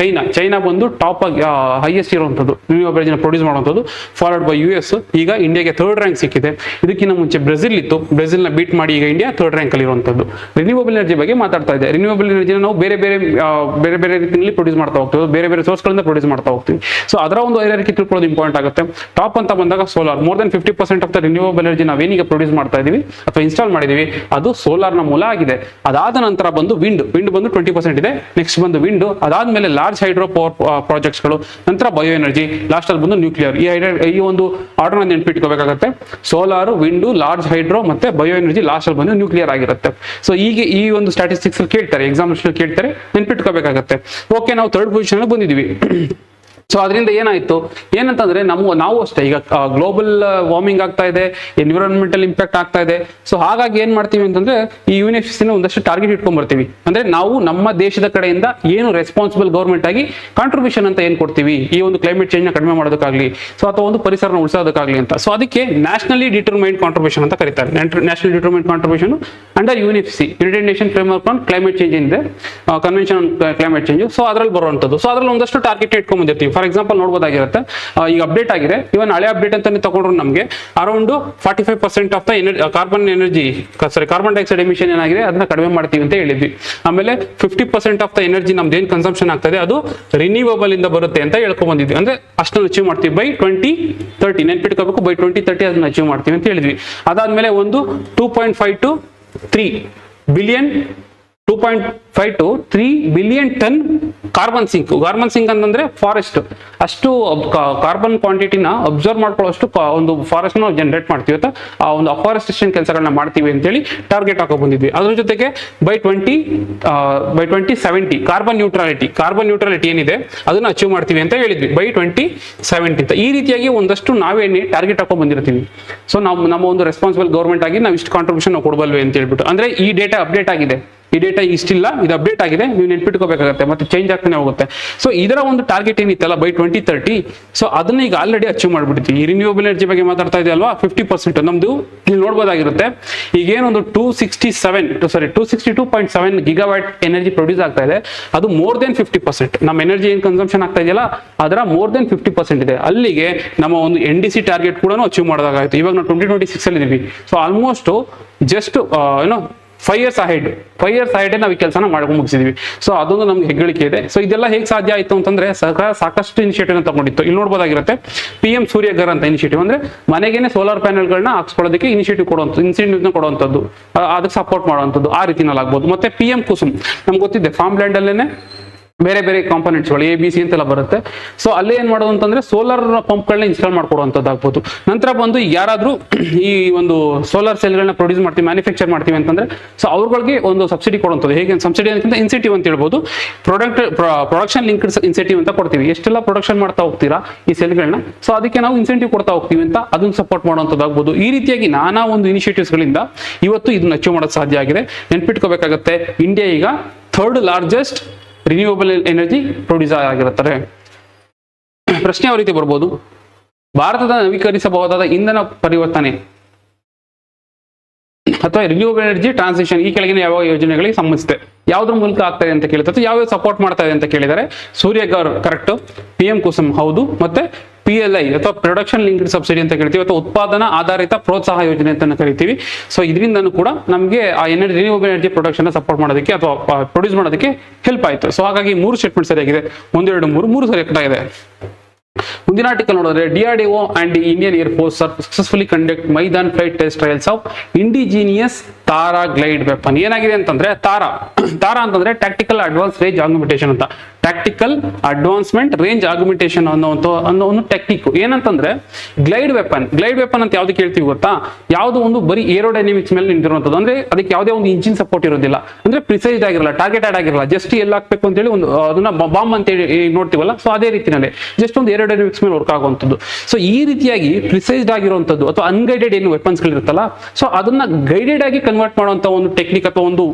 ಚೈನಾ ಬಂದು ಟಾಪ್ ಆಗಿ ಹೈಯೆಸ್ಟ್ ಇರುವಂತದ್ದು ರಿನ್ಯೂವಬಲ್ ಎನರ್ಜಿ ಪ್ರೊಡ್ಯೂಸ್ ಮಾಡುವಂಥದ್ದು, ಫಾಲೋಡ್ ಬೈ US. ಈಗ ಇಂಡಿಯಾಗೆ ಥರ್ಡ್ ರ್ಯಾಂಕ್ ಸಿಕ್ಕಿದೆ. ಇದಕ್ಕಿಂತ ಮುಂಚೆ ಬ್ರೆಜಿಲ್ ಇತ್ತು, ಬ್ರೆಜಿಲ್ನ ಬೀಟ್ ಮಾಡಿ ಈಗ ಇಂಡಿಯಾ ಥರ್ಡ್ ರ್ಯಾಂಕ್ ಅಲ್ಲಿ ಇರುವಂತದ್ದು. ರಿನ್ಯೂವಬಲ್ ಎನರ್ಜಿ ಬಗ್ಗೆ ಮಾತಾಡ್ತಾ ಇದೆ. ರಿನ್ಯೂವಬಲ್ ಎನರ್ಜಿನ ನಾವು ಬೇರೆ ಬೇರೆ ರೀತಿಯಲ್ಲಿ ಪ್ರೊಡ್ಯೂಸ್ ಮಾಡ್ತಾ ಹೋಗ್ತೀವಿ, ಬೇರೆ ಸೋರ್ಸ್ಗಳಿಂದ ಪ್ರೊಡ್ಯೂಸ್ ಮಾಡ್ತಾ ಹೋಗ್ತೀವಿ. ಸೊ ಅದರ ಒಂದು ಹೈರಾರ್ಕಿ ತಿಳ್ಕೊಳ್ಳೋದು ಇಂಪಾರ್ಟೆಂಟ್ ಆಗುತ್ತೆ. ಟಾಪ್ ಅಂತ ಬಂದಾಗ solar, more than 50% of the renewable energy ನಾವೇನೀಗ ಪ್ರೊಡ್ಯೂಸ್ ಮಾಡ್ತಾ ಇದೀವಿ ಅಥವಾ ಇನ್ಸ್ಟಾಲ್ ಮಾಡಿದೀವಿ ಅದು ಸೋಲಾರ್ನ ಮೂಲ ಆಗಿದೆ. ಅದಾದ ನಂತರ ಬಂದು ವಿಂಡ್ ಬಂದು 20% ಇದೆ. ನೆಕ್ಸ್ಟ್ ಬಂದು ವಿಂಡ್, ಅದಾದ್ಮೇಲೆ ಲಾರ್ಜ್ ಹೈಡ್ರೋ ಪವರ್ ಪ್ರಾಜೆಕ್ಟ್ಸ್ಗಳು, ನಂತರ ಬಯೋ ಎನರ್ಜಿ, ಲಾಸ್ಟ್ ಅಲ್ಲಿ ಬಂದು ನ್ಯೂಕ್ಲಿಯರ್. ಈ ಒಂದು ಆರ್ಡರ್ ನೆನ್ಪಿಟ್ಕೋಬೇಕಾಗುತ್ತೆ. ಸೋಲಾರ್, ವಿಂಡ್, ಲಾರ್ಜ್ ಹೈಡ್ರೋ ಮತ್ತೆ ಬಯೋ ಎನರ್ಜಿ, ಲಾಸ್ಟ್ ಅಲ್ಲಿ ಬಂದು ನ್ಯೂಕ್ಲಿಯರ್ ಆಗಿರುತ್ತೆ. ಸೊ ಈಗ ಈ ಒಂದು ಸ್ಟ್ಯಾಟಿಸ್ಟಿಕ್ಸ್ ಕೇಳ್ತಾರೆ, ಎಕ್ಸಾಮಿನೇಷನ್ ಕೇಳ್ತಾರೆ, ನೆನ್ಪಿಟ್ಕೋಬೇಕಾಗುತ್ತೆ. ಓಕೆ, ನಾವು ಥರ್ಡ್ ಪೊಸಿಷನ್ ಬಂದಿದ್ದೀವಿ. ಸೊ ಅದರಿಂದ ಏನಾಯ್ತು ಏನಂತಂದ್ರೆ ನಾವು ಅಷ್ಟೇ ಈಗ ಗ್ಲೋಬಲ್ ವಾರ್ಮಿಂಗ್ ಆಗ್ತಾ ಇದೆ, ಎನ್ವಿರಾನ್ಮೆಂಟಲ್ ಇಂಪ್ಯಾಕ್ಟ್ ಆಗ್ತಾ ಇದೆ. ಸೊ ಹಾಗಾಗಿ ಏನ್ ಮಾಡ್ತೀವಿ ಅಂತಂದ್ರೆ ಈ ಯುನಿವರ್ಸಿಟಿನ ಒಂದಷ್ಟು ಟಾರ್ಗೆಟ್ ಇಟ್ಕೊಂಡ್ ಬರ್ತೀವಿ. ಅಂದ್ರೆ ನಾವು ನಮ್ಮ ದೇಶದ ಕಡೆಯಿಂದ ಏನು ರೆಸ್ಪಾನ್ಸಿಬಲ್ ಗೌರ್ಮೆಂಟ್ ಆಗಿ ಕಾಂಟ್ರಿಬ್ಯೂಷನ್ ಅಂತ ಏನ್ ಕೊಡ್ತೀವಿ ಈ ಒಂದು ಕ್ಲೈಮೇಟ್ ಚೇಂಜ್ ನ ಕಡಿಮೆ ಮಾಡೋದಕ್ಕಾಗ್ಲಿ, ಸೊ ಅಥವಾ ಒಂದು ಪರಿಸರನ ಉಳಿಸೋದಕ್ಕಾಗ್ಲಿ ಅಂತ. ಸೊ ಅದಕ್ಕೆ ನ್ಯಾಷನಲಿ ಡಿಟರ್ಮೈನ್ಡ್ ಕಾಂಟ್ರಿಬ್ಯೂಷನ್ ಅಂತ ಕರೀತಾರೆ. National determined contribution under UNFCCC, United Nation framework on climate change ಇದೆ, convention on climate change. So ಅದರಲ್ಲಿ ಬರುವಂತದ್ದು. ಸೊ ಅದ್ರಲ್ಲಿ ಒಂದಷ್ಟು ಟಾರ್ಗೆಟ್ ಇಟ್ಕೊಂಡ್ ಬಂದಿರ್ತೀವಿ. ಫಾರ್ ಎಕ್ಸಾಂಪಲ್ ನೋಡಬಹುದಾಗಿರುತ್ತೆ, ಈಗ ಅಪ್ಡೇಟ್ ಆಗಿದೆ, ಇವನ್ ಹಳೆ ಅಪ್ಡೇಟ್ ಅಂತಾನೆ ತಗೊಂಡ್ರು ನಮಗೆ around 45% of the carbon dioxide emission ಏನಾಗಿದೆ ಅದನ್ನ ಕಡಿಮೆ ಮಾಡ್ತೀವಿ ಅಂತ ಹೇಳಿದ್ವಿ. ಆಮೇಲೆ 50% ಆಫ್ ದ ಎನರ್ಜಿ ನಮ್ದು ಏನ್ ಕನ್ಸಂಪ್ಷನ್ ಆಗ್ತದೆ ಅದು ರಿನ್ಯೂವಬಲ್ ಇಂದ ಬರುತ್ತೆ ಅಂತ ಹೇಳ್ಕೊಂಡ್ ಬಂದಿದ್ವಿ. ಅಂದ್ರೆ ಅಷ್ಟನ್ನು ಅಚೀವ್ ಮಾಡ್ತೀವಿ ಬೈ 2030. ನೆನ್ಪಿಟ್ಕೋಬೇಕು, ಬೈ 2030 ಅದನ್ನ ಅಚೀವ್ ಮಾಡ್ತೀವಿ ಅಂತ ಹೇಳಿದ್ವಿ. ಅದಾದ್ಮೇಲೆ ಒಂದು 2.5 to 3 billion 2.5 to 3 billion ton carbon sink ಅಂತಂದ್ರೆ ಫಾರೆಸ್ಟ್ ಅಷ್ಟು ಕಾರ್ಬನ್ ಕ್ವಾಂಟಿಟಿನ ಅಬ್ಸರ್ವ್ ಮಾಡ್ಕೊಳ್ಳೋಷ್ಟು ಒಂದು ಫಾರೆಸ್ಟ್ ನ ಜನರೇಟ್ ಮಾಡ್ತೀವಿ ಅಂತ ಆ ಒಂದು ಅಫಾರೆಸ್ಟೇಷನ್ ಕೆಲಸಗಳನ್ನ ಮಾಡ್ತೀವಿ ಅಂತೇಳಿ ಟಾರ್ಗೆಟ್ ಹಾಕೋ ಬಂದಿದ್ವಿ. ಅದ್ರ ಜೊತೆಗೆ ಬೈ 2070 ಕಾರ್ಬನ್ ನ್ಯೂಟ್ರಾಲಿಟಿ ಏನಿದೆ ಅದನ್ನ ಅಚೀವ್ ಮಾಡ್ತೀವಿ ಅಂತ ಹೇಳಿದ್ವಿ ಬೈ 2070 ಅಂತ. ಈ ರೀತಿಯಾಗಿ ಒಂದಷ್ಟು ನಾವೇನೇ ಟಾರ್ಗೆಟ್ ಹಾಕೋ ಬಂದಿರ್ತೀವಿ. ಸೊ ನಮ್ಮ ಒಂದು ರೆಸ್ಪಾನ್ಸಿಬಲ್ ಗೌರ್ಮೆಂಟ್ ಆಗಿ ನಾವು ಇಷ್ಟು ಕಾಂಟ್ರಿಬ್ಯೂಷನ್ ನಾವು ಕೊಡಬಲ್ವಿ ಅಂತ ಹೇಳ್ಬಿಟ್ಟು. ಅಂದ್ರೆ ಈ ಡೇಟಾ ಅಪ್ಡೇಟ್ ಆಗಿದೆ, ಈ ಡೇಟಾ ಇಷ್ಟಿಲ್ಲ, ಇದು ಅಪ್ಡೇಟ್ ಆಗಿದೆ, ನೀವು ನೆನ್ಪಿಟ್ಕೋಬೇಕಾಗುತ್ತೆ, ಮತ್ತೆ ಚೇಂಜ್ ಆಗ್ತಾನೆ ಹೋಗುತ್ತೆ. ಸೊ ಇದರ ಒಂದು ಟಾರ್ಗೆಟ್ ಏನಿತ್ತಲ್ಲ ಬೈ 2030, ಸೊ ಅದನ್ನ ಈಗ ಆಲ್ರೆಡಿ ಅಚೀವ್ ಮಾಡ್ಬಿಡ್ತೀವಿ. ಈ ರಿನ್ಯೂವಬಲ್ ಎನರ್ಜಿ ಬಗ್ಗೆ ಮಾತಾಡ್ತಾ ಇದೆ ಅಲ್ವಾ, 50% ನಮ್ದು ಇಲ್ಲಿ ನೋಡ್ಬೋದಾಗಿರುತ್ತೆ. ಈಗ ಏನೊಂದು 262.7 ಗಿಗಾವ್ಯಾಟ್ ಎನರ್ಜಿ ಪ್ರೊಡ್ಯೂಸ್ ಆಗ್ತಾ ಇದೆ, ಅದು ಮೋರ್ ದೆನ್ 50%. ನಮ್ಮ ಎನರ್ಜಿ ಏನ್ ಕನ್ಸಂಪ್ಷನ್ ಆಗ್ತಾ ಇದೆಯಲ್ಲ ಅದರ ಮೋರ್ ದೆನ್ 50% ಇದೆ. ಅಲ್ಲಿಗೆ ನಮ್ಮ ಒಂದು NDC ಟಾರ್ಗೆಟ್ ಕೂಡ ಅಚೀವ್ ಮಾಡೋದಾಗಾಯ್ತು. ಇವಾಗ ನಾವು 2026 ಅಲ್ಲಿ ಇದೀವಿ. So almost just 5 years ahead ನಾವು ಈ ಕೆಲಸನ ಮಾಡ್ಕೊಂಡು ಮುಗಿಸಿದ್ವಿ. ಸೊ ಅದೊಂದು ನಮ್ಗೆ ಹೆಗ್ಗಳಿಕೆ ಇದೆ. ಸೊ ಇದೆಲ್ಲ ಹೇಗೆ ಸಾಧ್ಯ ಆಯ್ತು ಅಂತಂದ್ರೆ ಸರ್ಕಾರ ಸಾಕಷ್ಟು ಇನಿಷಿಯೇಟಿವ್ ತಗೊಂಡಿತ್ತು. ಇಲ್ಲಿ ನೋಡ್ಬೋದಾಗಿರುತ್ತೆ PM ಸೂರ್ಯಘರ್ ಅಂತ ಇನಿಷಿಯೇಟಿವ್, ಅಂದ್ರೆ ಮನೆಗೇನೆ ಸೋಲಾರ್ ಪ್ಯಾನೆಲ್ಗಳನ್ನ ಹಾಕ್ಸ್ಕೊಳ್ಳೋದಕ್ಕೆ ಇನಿಷಿಯೇಟಿವ್ ಕೊಡುವಂಥದ್ದು, ಅದಕ್ಕೆ ಸಪೋರ್ಟ್ ಮಾಡುವಂಥದ್ದು, ಆ ರೀತಿನಲ್ಲಿ ಆಗ್ಬೋದು. ಮತ್ತೆ PM ಕುಸುಮ್ ನಮ್ಗೆ ಗೊತ್ತಿದೆ, ಫಾರ್ಮ್ ಲ್ಯಾಂಡ್ ಅಲ್ಲೇನೆ ಬೇರೆ ಕಾಂಪೋನೆಂಟ್ಸ್ಗಳು ABC ಅಂತೆಲ್ಲ ಬರುತ್ತೆ. ಸೊ ಅಲ್ಲೇ ಏನ್ ಮಾಡೋದು ಅಂತಂದ್ರೆ ಸೋಲಾರ್ ಪಂಪ್ಗಳನ್ನ ಇನ್ಸ್ಟಾಲ್ ಮಾಡ್ಕೊಡುವಂಥದ್ದು ಆಗ್ಬೋದು. ನಂತರ ಬಂದು ಯಾರಾದ್ರೂ ಈ ಒಂದು ಸೋಲಾರ್ ಸೆಲ್ಗಳನ್ನ ಪ್ರೊಡ್ಯೂಸ್ ಮಾಡ್ತೀವಿ, ಮ್ಯಾನುಫ್ಯಾಕ್ಚರ್ ಮಾಡ್ತೀವಿ ಅಂತಂದ್ರೆ ಸೊ ಅವ್ರಿಗೆ ಒಂದು ಸಬ್ಸಿಡಿ ಕೊಡುವಂಥದ್ದು. ಹೇಗೆ ಸಬ್ಸಿಡಿ ಅನ್ನೋಕ್ಕಿಂತ ಇನ್ಸೆಂಟಿವ್ ಅಂತ ಹೇಳ್ಬೋದು. ಪ್ರೊಡಕ್ಷನ್ ಲಿಂಕ್ಡ್ ಇನ್ಸೆಂಟಿವ್ ಅಂತ ಕೊಡ್ತೀವಿ. ಎಷ್ಟೆಲ್ಲ ಪ್ರೊಡಕ್ಷನ್ ಮಾಡ್ತಾ ಹೋಗ್ತೀರಾ ಈ ಸೆಲ್ಗಳನ್ನ, ಸೊ ಅದಕ್ಕೆ ನಾವು ಇನ್ಸೆಂಟಿವ್ ಕೊಡ್ತಾ ಹೋಗ್ತೀವಿ ಅಂತ ಅದನ್ನ ಸಪೋರ್ಟ್ ಮಾಡುವಂಥದ್ದು ಆಗ್ಬೋದು. ಈ ರೀತಿಯಾಗಿ ನಾನಾ ಒಂದು ಇನಿಷಿಯೇಟಿವ್ಸ್ ಗಳಿಂದ ಇವತ್ತು ಇದನ್ನ ಅಚೀವ್ ಮಾಡೋದು ಸಾಧ್ಯ ಆಗಿದೆ. ನೆನ್ಪಿಟ್ಕೋಬೇಕಾಗತ್ತೆ, ಇಂಡಿಯಾ ಈಗ third largest renewable energy producer ಆಗಿರುತ್ತಾರೆ. ಪ್ರಶ್ನೆ ಯಾವ ರೀತಿ ಬರ್ಬೋದು, ಭಾರತದ ನವೀಕರಿಸಬಹುದಾದ ಇಂಧನ ಪರಿವರ್ತನೆ ಅಥವಾ ರಿನ್ಯೂವಬಲ್ ಎನರ್ಜಿ ಟ್ರಾನ್ಸಿಷನ್ ಈ ಕೆಳಗಿನ ಯಾವ ಯೋಜನೆಗಳಿಗೆ ಸಂಬಂಧಿಸಿದೆ, ಯಾವ್ದ್ರ ಮೂಲಕ ಆಗ್ತಾ ಇದೆ ಅಂತ ಕೇಳಿದ್ರೆ ಯಾವ್ಯಾವ ಸಪೋರ್ಟ್ ಮಾಡ್ತಾ ಇದೆ ಅಂತ ಕೇಳಿದರೆ ಸೂರ್ಯಘರ್ ಕರೆಕ್ಟ್, PM ಕುಸುಮ್ ಹೌದು, ಮತ್ತೆ PLI ಅಥವಾ ಪ್ರೊಡಕ್ಷನ್ ಲಿಂಕ್ಡ್ ಸಬ್ಸಿಡಿ ಅಂತ ಕರಿತೀವಿ, ಅಥವಾ ಉತ್ಪಾದನಾ ಆಧಾರಿತ ಪ್ರೋತ್ಸಾಹ ಯೋಜನೆ ಅಂತ ಕರಿತೀವಿ. ಸೊ ಇದರಿಂದನೂ ಕೂಡ ನಮಗೆ ಆ ರಿನ್ಯೂವಬಲ್ ಎನರ್ಜಿ ಪ್ರೊಡಕ್ಷನ್ ಸಪೋರ್ಟ್ ಮಾಡೋದಕ್ಕೆ ಅಥವಾ ಪ್ರೊಡ್ಯೂಸ್ ಮಾಡೋದಕ್ಕೆ ಹೆಲ್ಪ್ ಆಯ್ತು. ಸೊ ಹಾಗಾಗಿ 3 ಸ್ಟೇಟ್ಮೆಂಟ್ ಸರಿಯಾಗಿದೆ, 1 2 3 ಸರಿಯಾಗಿ ಆಗಿದೆ. ಮುಂದಿನ ಆರ್ಟಿಕಲ್ ನೋಡಿದ್ರೆ DRDO and Indian air force successfully conduct Maidan flight test trials of indigenous Tara glide weapon. ಏನಾಗಿದೆ ಅಂತಂದ್ರೆ ತಾರಾ ಅಂತಂದ್ರೆ ಟ್ಯಾಕ್ಟಿಕಲ್ ಅಡ್ವಾನ್ಸ್ ರೇಂಜ್ ಆಗ್ಯುಮೆಂಟೇಷನ್ ಅಂತ. ಟ್ಯಾಕ್ಟಿಕಲ್ ಅಡ್ವಾನ್ಸ್ಮೆಂಟ್ ರೇಂಜ್ ಆಗ್ಯುಮೆಂಟೇಷನ್ ಅನ್ನೋ ಒಂದು ಟೆಕ್ನಿಕ್. ಏನಂತಂದ್ರೆ ಗ್ಲೈಡ್ ವೆಪನ್ ಅಂತ ಯಾವ್ದು ಕೇಳ್ತೀವಿ ಗೊತ್ತಾ, ಯಾವ್ದು ಒಂದು ಬರೀ ಏರೋಡೈನಮಿಕ್ಸ್ ಮೇಲೆ ನಿಂತಿರುವಂತದ್ದು. ಅಂದ್ರೆ ಅದಕ್ಕೆ ಯಾವುದೇ ಒಂದು ಇಂಜಿನ್ ಸಪೋರ್ಟ್ ಇರೋದಿಲ್ಲ, ಅಂದ್ರೆ ಪ್ರಿಸೈಸ್ ಆಗಿರಲ್ಲ, ಟಾರ್ಗೆಟೆಡ್ ಆಗಿರಲ್ಲ, ಜಸ್ಟ್ ಎಲ್ಲ ಹಾಕ್ಬೇಕು ಅಂತ ಹೇಳಿ ಒಂದು ಅದನ್ನ ಬಾಂಬ್ ಅಂತ ಹೇಳಿ ನೋಡ್ತೀವಲ್ಲ, ಸೊ ಅದೇ ರೀತಿಯಲ್ಲಿ ಜಸ್ಟ್ ಒಂದು ಏರೋಡೈನಮಿಕ್ಸ್ ಮೇಲೆ ವರ್ಕ್ ಆಗುವಂಥದ್ದು. ಸೊ ಈ ರೀತಿಯಾಗಿ ಪ್ರಿಸೈಸ್ಡ್ ಆಗಿರುವಂಥದ್ದು ಅಥವಾ ಅನ್ಗೈಡೆಡ್ ಏನು ವೆಪನ್ಸ್ ಗಳಿರುತ್ತಲ್ಲ, ಸೊ ಅದನ್ನ ಗೈಡೆಡ್ ಆಗಿ ಕನ್ವರ್ಟ್ ಮಾಡುವಂತ ಒಂದು ಟೆಕ್ನಿಕ್ ಅಥವಾ ಒಂದು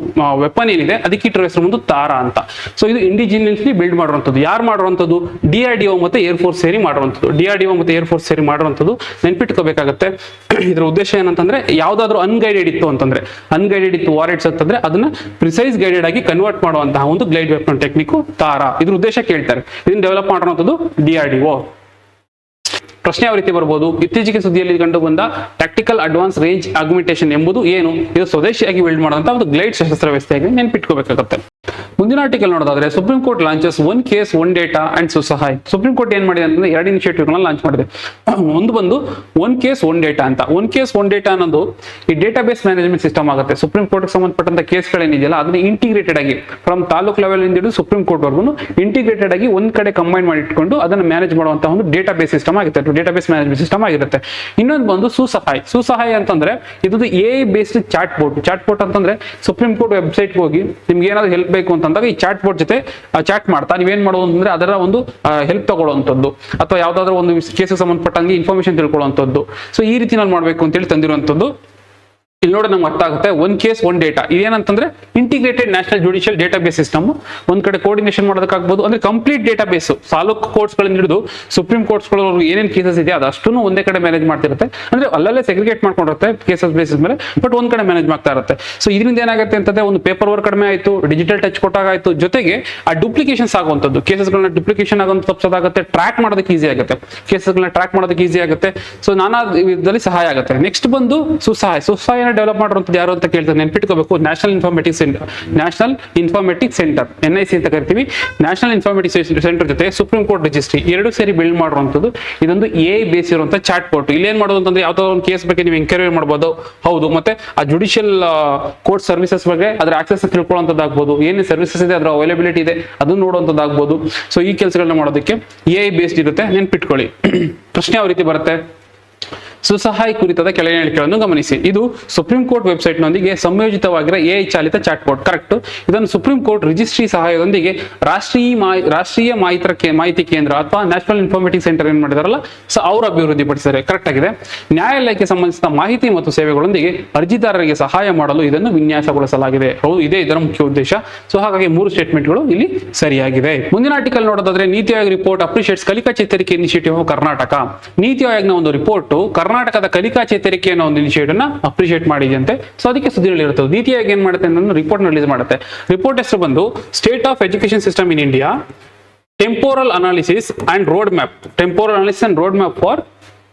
ವೆಪನ್ ಏನಿದೆ ಅದಕ್ಕೆ ಇಟ್ಟಿರೋ ಹೆಸರು ಒಂದು ತಾರಾ ಅಂತ. ಸೊ ಇದು ಇಂಡಿಜಿನಿಯಸ್ಲಿ ಬಿಲ್ಡ್ ಮಾಡುವಂಥದ್ದು. ಯಾರು ಮಾಡುವಂಥದ್ದು? DRDO ಮತ್ತೆ ಏರ್ ಫೋರ್ಸ್ ಸೇರಿ ಮಾಡುವಂಥದ್ದು. DRDO ಮತ್ತೆ ಏರ್ ಫೋರ್ಸ್ ಸೇರಿ ಮಾಡುವಂಥದ್ದು. ನೆನ್ಪಿಟ್ಕೋಬೇಕಾಗತ್ತೆ. ಇದರ ಉದ್ದೇಶ ಏನಂತಂದ್ರೆ ಯಾವ್ದಾದ್ರು ಅನ್ಗೈಡೆಡ್ ಇತ್ತು ಅಂತಂದ್ರೆ, ಅನ್ಗೈಡೆಡ್ ಇತ್ತು ವಾರೆಟ್ಸ್ ಅಂತಂದ್ರೆ ಅದನ್ನ ಪ್ರಿಸೈಸ್ ಗೈಡೆಡ್ ಆಗಿ ಕನ್ವರ್ಟ್ ಮಾಡುವಂತಹ ಒಂದು ಗ್ಲೈಡ್ ವೆಪನ್ ಟೆಕ್ನಿಕ್ ತಾರಾ. ಇದ್ರ ಉದ್ದೇಶ ಕೇಳ್ತಾರೆ. ಇದನ್ನ ಡೆವಲಪ್ ಮಾಡುವಂಥದ್ದು DRDO. ಪ್ರಶ್ನೆ ಯಾವ ರೀತಿ ಬರ್ಬೋದು? ಇತ್ತೀಚೆಗೆ ಸುದ್ದಿಯಲ್ಲಿ ಕಂಡು ಬಂದ ಟ್ಯಾಕ್ಟಿಕಲ್ ಅಡ್ವಾನ್ಸ್ ರೇಂಜ್ ಆಗ್ಮೆಂಟೇಷನ್ ಎಂಬುದು ಏನು? ಇದು ಸ್ವದೇಶಿಯಾಗಿ ಬಿಲ್ಡ್ ಮಾಡುವಂತ ಒಂದು ಗ್ಲೈಡ್ ಸಶಸ್ತ್ರ ವ್ಯವಸ್ಥೆಯಾಗಿ ನೆನ್ಪಿಟ್ಕೋಬೇಕಾಗುತ್ತೆ. ಮುಂದಿನ ಆರ್ಟಿಕಲ್ ನೋಡೋದಾದ್ರೆ, supreme court launches one case one data and Susahay. Supreme court ಏನ್ ಮಾಡಿದೆ ಅಂತಂದ್ರೆ ಎರಡು ಇನಿಷಿಯೇಟಿವ್ ಲಾಂಚ್ ಮಾಡಿದೆ. ಒಂದು ಬಂದು ಒನ್ ಕೇಸ್ ಒನ್ ಡೇಟಾ ಅಂತ. ಒನ್ ಕೇಸ್ ಒನ್ ಡೇಟಾ ಅನ್ನೋದು ಈ ಡೇಟಾ ಬೇಸ್ ಮ್ಯಾನೇಜ್ಮೆಂಟ್ ಸಿಸ್ಟಮ್ ಆಗುತ್ತೆ. ಸುಪ್ರೀಂ ಕೋರ್ಟ್ ಸಂಬಂಧಪಟ್ಟಂತ ಕೇಸ್ಗಳೇನಿದೆಯಲ್ಲ ಅದನ್ನ ಇಂಟಿಗ್ರೇಟೆಡ್ ಆಗಿ ಫ್ರಮ್ ತಾಲೂಕ್ ಲೆವೆಲ್ ಇಂದ ಹಿಡಿದು ಸುಪ್ರೀಂ ಕೋರ್ಟ್ ವರ್ಗು ಇಂಟಿಗ್ರೇಟೆಡ್ ಆಗಿ ಒಂದ್ ಕಡೆ ಕಂಬೈನ್ ಮಾಡಿ ಇಟ್ಕೊಂಡು ಅದನ್ನ ಮ್ಯಾನೇಜ್ ಮಾಡುವಂತಹ ಒಂದು ಡೇಟಾ ಬೇಸ್ ಸಿಸ್ಟಮ್ ಆಗುತ್ತೆ, ಡೇಟಾ ಬೇಸ್ ಮ್ಯಾನೇಜ್ಮೆಂಟ್ ಸಿಸ್ಟಮ್ ಆಗಿರುತ್ತೆ. ಇನ್ನೊಂದು ಬಂದು ಸುಸಹಾಯ್. ಸುಸಹಾಯ್ ಅಂತಂದ್ರೆ ಇದು AI based chatbot. Chatbot ಅಂತಂದ್ರೆ ಸುಪ್ರೀಂ ಕೋರ್ಟ್ ವೆಬ್ಸೈಟ್ ಹೋಗಿ ನಿಮ್ಗೆ ಏನಾದ್ರು ಹೆಲ್ಪ್ ಬೇಕು ಅಂತಂದಾಗ ಈ ಚಾಟ್ ಬೋಟ್ ಜೊತೆ ಚಾಟ್ ಮಾಡ್ತಾ ನೀವೇನ್ ಮಾಡೋದು ಅಂದ್ರೆ ಅದರ ಒಂದು ಹೆಲ್ಪ್ ತಗೊಳ್ಳುವಂಥದ್ದು ಅಥವಾ ಯಾವ್ದಾದ್ರು ಒಂದು ಕೇಸಿಗೆ ಸಂಬಂಧಪಟ್ಟಂಗೆ ಇನ್ಫಾರ್ಮೇಶನ್ ತಿಳ್ಕೊಳ್ಳುವಂಥದ್ದು. ಸೊ ಈ ರೀತಿ ನಾವು ಮಾಡ್ಬೇಕು ಅಂತೇಳಿ ತಂದಿರುವಂಥದ್ದು. ಇಲ್ಲಿ ನೋಡಿ ನಮ್ಗೆ ಅರ್ಥ ಆಗುತ್ತೆ. ಒನ್ ಕೇಸ್ ಒನ್ ಡೇಟಾ ಇದೇನಂತಂದ್ರೆ integrated national judicial data base system. ಒಂದ್ ಕಡೆ ಕೋರ್ಡಿನೇಷನ್ ಮಾಡೋದಕ್ಕಾಗಬಹುದು, ಅಂದ್ರೆ complete data base taluk courts ಗಳಿಂದ ಹಿಡಿದು ಸುಪ್ರೀಂ ಕೋರ್ಟ್ಸ್ ಗಳು ಏನೇನ್ ಕೇಸಸ್ ಇದೆ ಅದಷ್ಟನ್ನು ಒಂದೇ ಕಡೆ ಮ್ಯಾನೇಜ್ ಮಾಡ್ತಿರುತ್ತೆ. ಅಂದ್ರೆ ಅಲ್ಲಲ್ಲೇ ಸೆಗ್ರಿಗೇಟ್ ಮಾಡ್ಕೊಂಡಿರುತ್ತೆ ಕೇಸಸ್ ಬೇಸಿಸ್ ಮೇಲೆ, ಬಟ್ ಒಂದ್ ಕಡೆ ಮ್ಯಾನೇಜ್ ಮಾಡ್ತಾ ಇರುತ್ತೆ. ಸೊ ಇದರಿಂದ ಏನಾಗುತ್ತೆ ಅಂತಂದ್ರೆ ಒಂದು ಪೇಪರ್ ವರ್ಕ್ ಕಡಿಮೆ ಆಯ್ತು, ಡಿಜಿಟಲ್ ಟಚ್ ಕೊಟ್ಟಾಗಾಯ್ತು, ಜೊತೆಗೆ ಆ ಡುಪ್ಲಿಕೇಶನ್ಸ್ ಆಗುವಂಥದ್ದು, ಕೇಸಸ್ಗಳನ್ನ ಡುಪ್ಲಿಕೇಶನ್ ಆಗುವಂತ ತಪ್ಪಿಸೋದಾಗುತ್ತೆ, ಟ್ರ್ಯಾಕ್ ಮಾಡೋದಕ್ಕೆ ಈಸಿ ಆಗುತ್ತೆ, ಕೇಸಸ್ಗಳನ್ನ ಟ್ರ್ಯಾಕ್ ಮಾಡೋದಕ್ಕೆ ಈಸಿ ಆಗುತ್ತೆ. ಸೊ ನಾನಾ ವಿಧದಲ್ಲಿ ಸಹಾಯ ಆಗುತ್ತೆ. ನೆಕ್ಸ್ಟ್ ಬಂದು ಸುಸಹಾಯ್. ಸುಸಹಾಯ ಡೆವಲಪ್ ಮಾಡುವಂಥದ್ದು ಯಾರು ಅಂತ ಕೇಳ್ತಾರೆ, ನೆನ್ಪಿಟ್ಕೋಬೇಕು. ನ್ಯಾಷನಲ್ ಇನ್ಫಾರ್ಮೇಟಿಕ್ಸ್ ಸೆಂಟರ್ NIC ಅಂತ ಕರಿತೀವಿ. ನ್ಯಾಷನಲ್ ಇನ್ಫಾರ್ಮೇಟಿಕ್ಸ್ ಸೆಂಟರ್ ಜೊತೆ ಸುಪ್ರೀಂ ಕೋರ್ಟ್ ರಿಜಿಸ್ಟ್ರಿ ಎರಡು ಸೇರಿ ಬಿಲ್ಡ್ ಮಾಡುವಂಥದ್ದು ಇದೊಂದು AI ಬೇಸ್ ಇರುವಂತಹ ಚಾಟ್ ಬೋಟ್. ಇಲ್ಲಿ ಏನ್ ಮಾಡೋದು ಅಂತಂದ್ರೆ ಯಾವ್ದಾದ್ರು ಒಂದು ಕೇಸ್ ಬಗ್ಗೆ ನೀವು ಎಂಕ್ವೈರಿ ಮಾಡ್ಬೋದು, ಹೌದು, ಮತ್ತೆ ಆ ಜುಡಿಷಿಯಲ್ ಕೋರ್ಟ್ ಸರ್ವಿಸಸ್ ಬಗ್ಗೆ ಅದರ ಆಕ್ಸೆಸ್ ತಿಳ್ಕೊಳ್ಳುವಂಥದ್ದಾಗ್ಬೋದು, ಏನೇ ಸರ್ವಿಸಸ್ ಇದೆ ಅದರ ಅವೈಲಬಿಲಿಟಿ ಇದೆ ಅದನ್ನು ನೋಡುವಂಥದ್ದಾಗ್ಬೋದು. ಸೊ ಈ ಕೆಲಸಗಳನ್ನ ಮಾಡೋದಕ್ಕೆ AI ಬೇಸ್ಡ್ ಇರುತ್ತೆ, ನೆನ್ಪಿಟ್ಕೊಳ್ಳಿ. ಪ್ರಶ್ನೆ ಯಾವ ರೀತಿ ಬರುತ್ತೆ? ಸುಸಹಾಯ್ ಕುರಿತಾದ ಕೆಳಗಿನ ಹೇಳಿಕೆಗಳನ್ನು ಗಮನಿಸಿ. ಇದು ಸುಪ್ರೀಂ ಕೋರ್ಟ್ ವೆಬ್ಸೈಟ್ ನೊಂದಿಗೆ ಸಂಯೋಜಿತವಾಗಿರುವ AI ಚಾಲಿತ ಚಾಟ್ ಬೋಟ್. ಕರೆಕ್ಟ್. ಇದನ್ನು ಸುಪ್ರೀಂ ಕೋರ್ಟ್ ರಿಜಿಸ್ಟ್ರಿ ಸಹಾಯದೊಂದಿಗೆ ರಾಷ್ಟ್ರೀಯ ಮಾಹಿತಿ ಕೇಂದ್ರ ಅಥವಾ ನ್ಯಾಷನಲ್ ಇನ್ಫಾರ್ಮೇಟಿಕ್ಸ್ ಸೆಂಟರ್ ಏನ್ ಮಾಡಿದಾರಲ್ಲ, ಸೊ ಅವರು ಅಭಿವೃದ್ಧಿ ಪಡಿಸಿದ್ದಾರೆ. ಕರೆಕ್ಟ್ ಆಗಿದೆ. ನ್ಯಾಯಾಲಯಕ್ಕೆ ಸಂಬಂಧಿಸಿದ ಮಾಹಿತಿ ಮತ್ತು ಸೇವೆಗಳೊಂದಿಗೆ ಅರ್ಜಿದಾರರಿಗೆ ಸಹಾಯ ಮಾಡಲು ಇದನ್ನು ವಿನ್ಯಾಸಗೊಳಿಸಲಾಗಿದೆ. ಹೌದು, ಇದೇ ಇದರ ಮುಖ್ಯ ಉದ್ದೇಶ. ಸೊ ಹಾಗಾಗಿ 3 ಸ್ಟೇಟ್ಮೆಂಟ್ಗಳು ಇಲ್ಲಿ ಸರಿಯಾಗಿದೆ. ಮುಂದಿನ ಆರ್ಟಿಕಲ್ ನೋಡೋದಾದ್ರೆ, ನೀತಿ ಆಯೋಗ ರಿಪೋರ್ಟ್ ಅಪ್ರಿಶಿಯೇಟ್ಸ್ ಕಲಿಕಾ ಚೇತರಿಕೆ ಇನಿಷಿಯೇಟಿವ್ ಆಫ್ ಕರ್ನಾಟಕ. ನೀತಿ ಆಯೋಗನ ಒಂದು ರಿಪೋರ್ಟ್ ಕರ್ನಾಟಕದ ಕಲಿಕಾ ಚೇತರಿಕೆ ಅನ್ನೋ ಒಂದು ಇನಿಷಿಯೇಟಿವ್ ನ ಅಪ್ರಿಶಿಯೇಟ್ ಮಾಡಿದಂತೆ. ಸೊ ಅದಕ್ಕೆ ಸುದ್ದಿಗಳು ಇರುತ್ತದೆ. ನೀತಿ ಆಯೋಗ ಏನ್ ಮಾಡುತ್ತೆ ಅಂದ್ರೆ ರಿಪೋರ್ಟ್ ರಿಲೀಸ್ ಮಾಡುತ್ತೆ. ರಿಪೋರ್ಟ್ ಹೆಸರು ಬಂದು state of education system in India, temporal analysis and road map for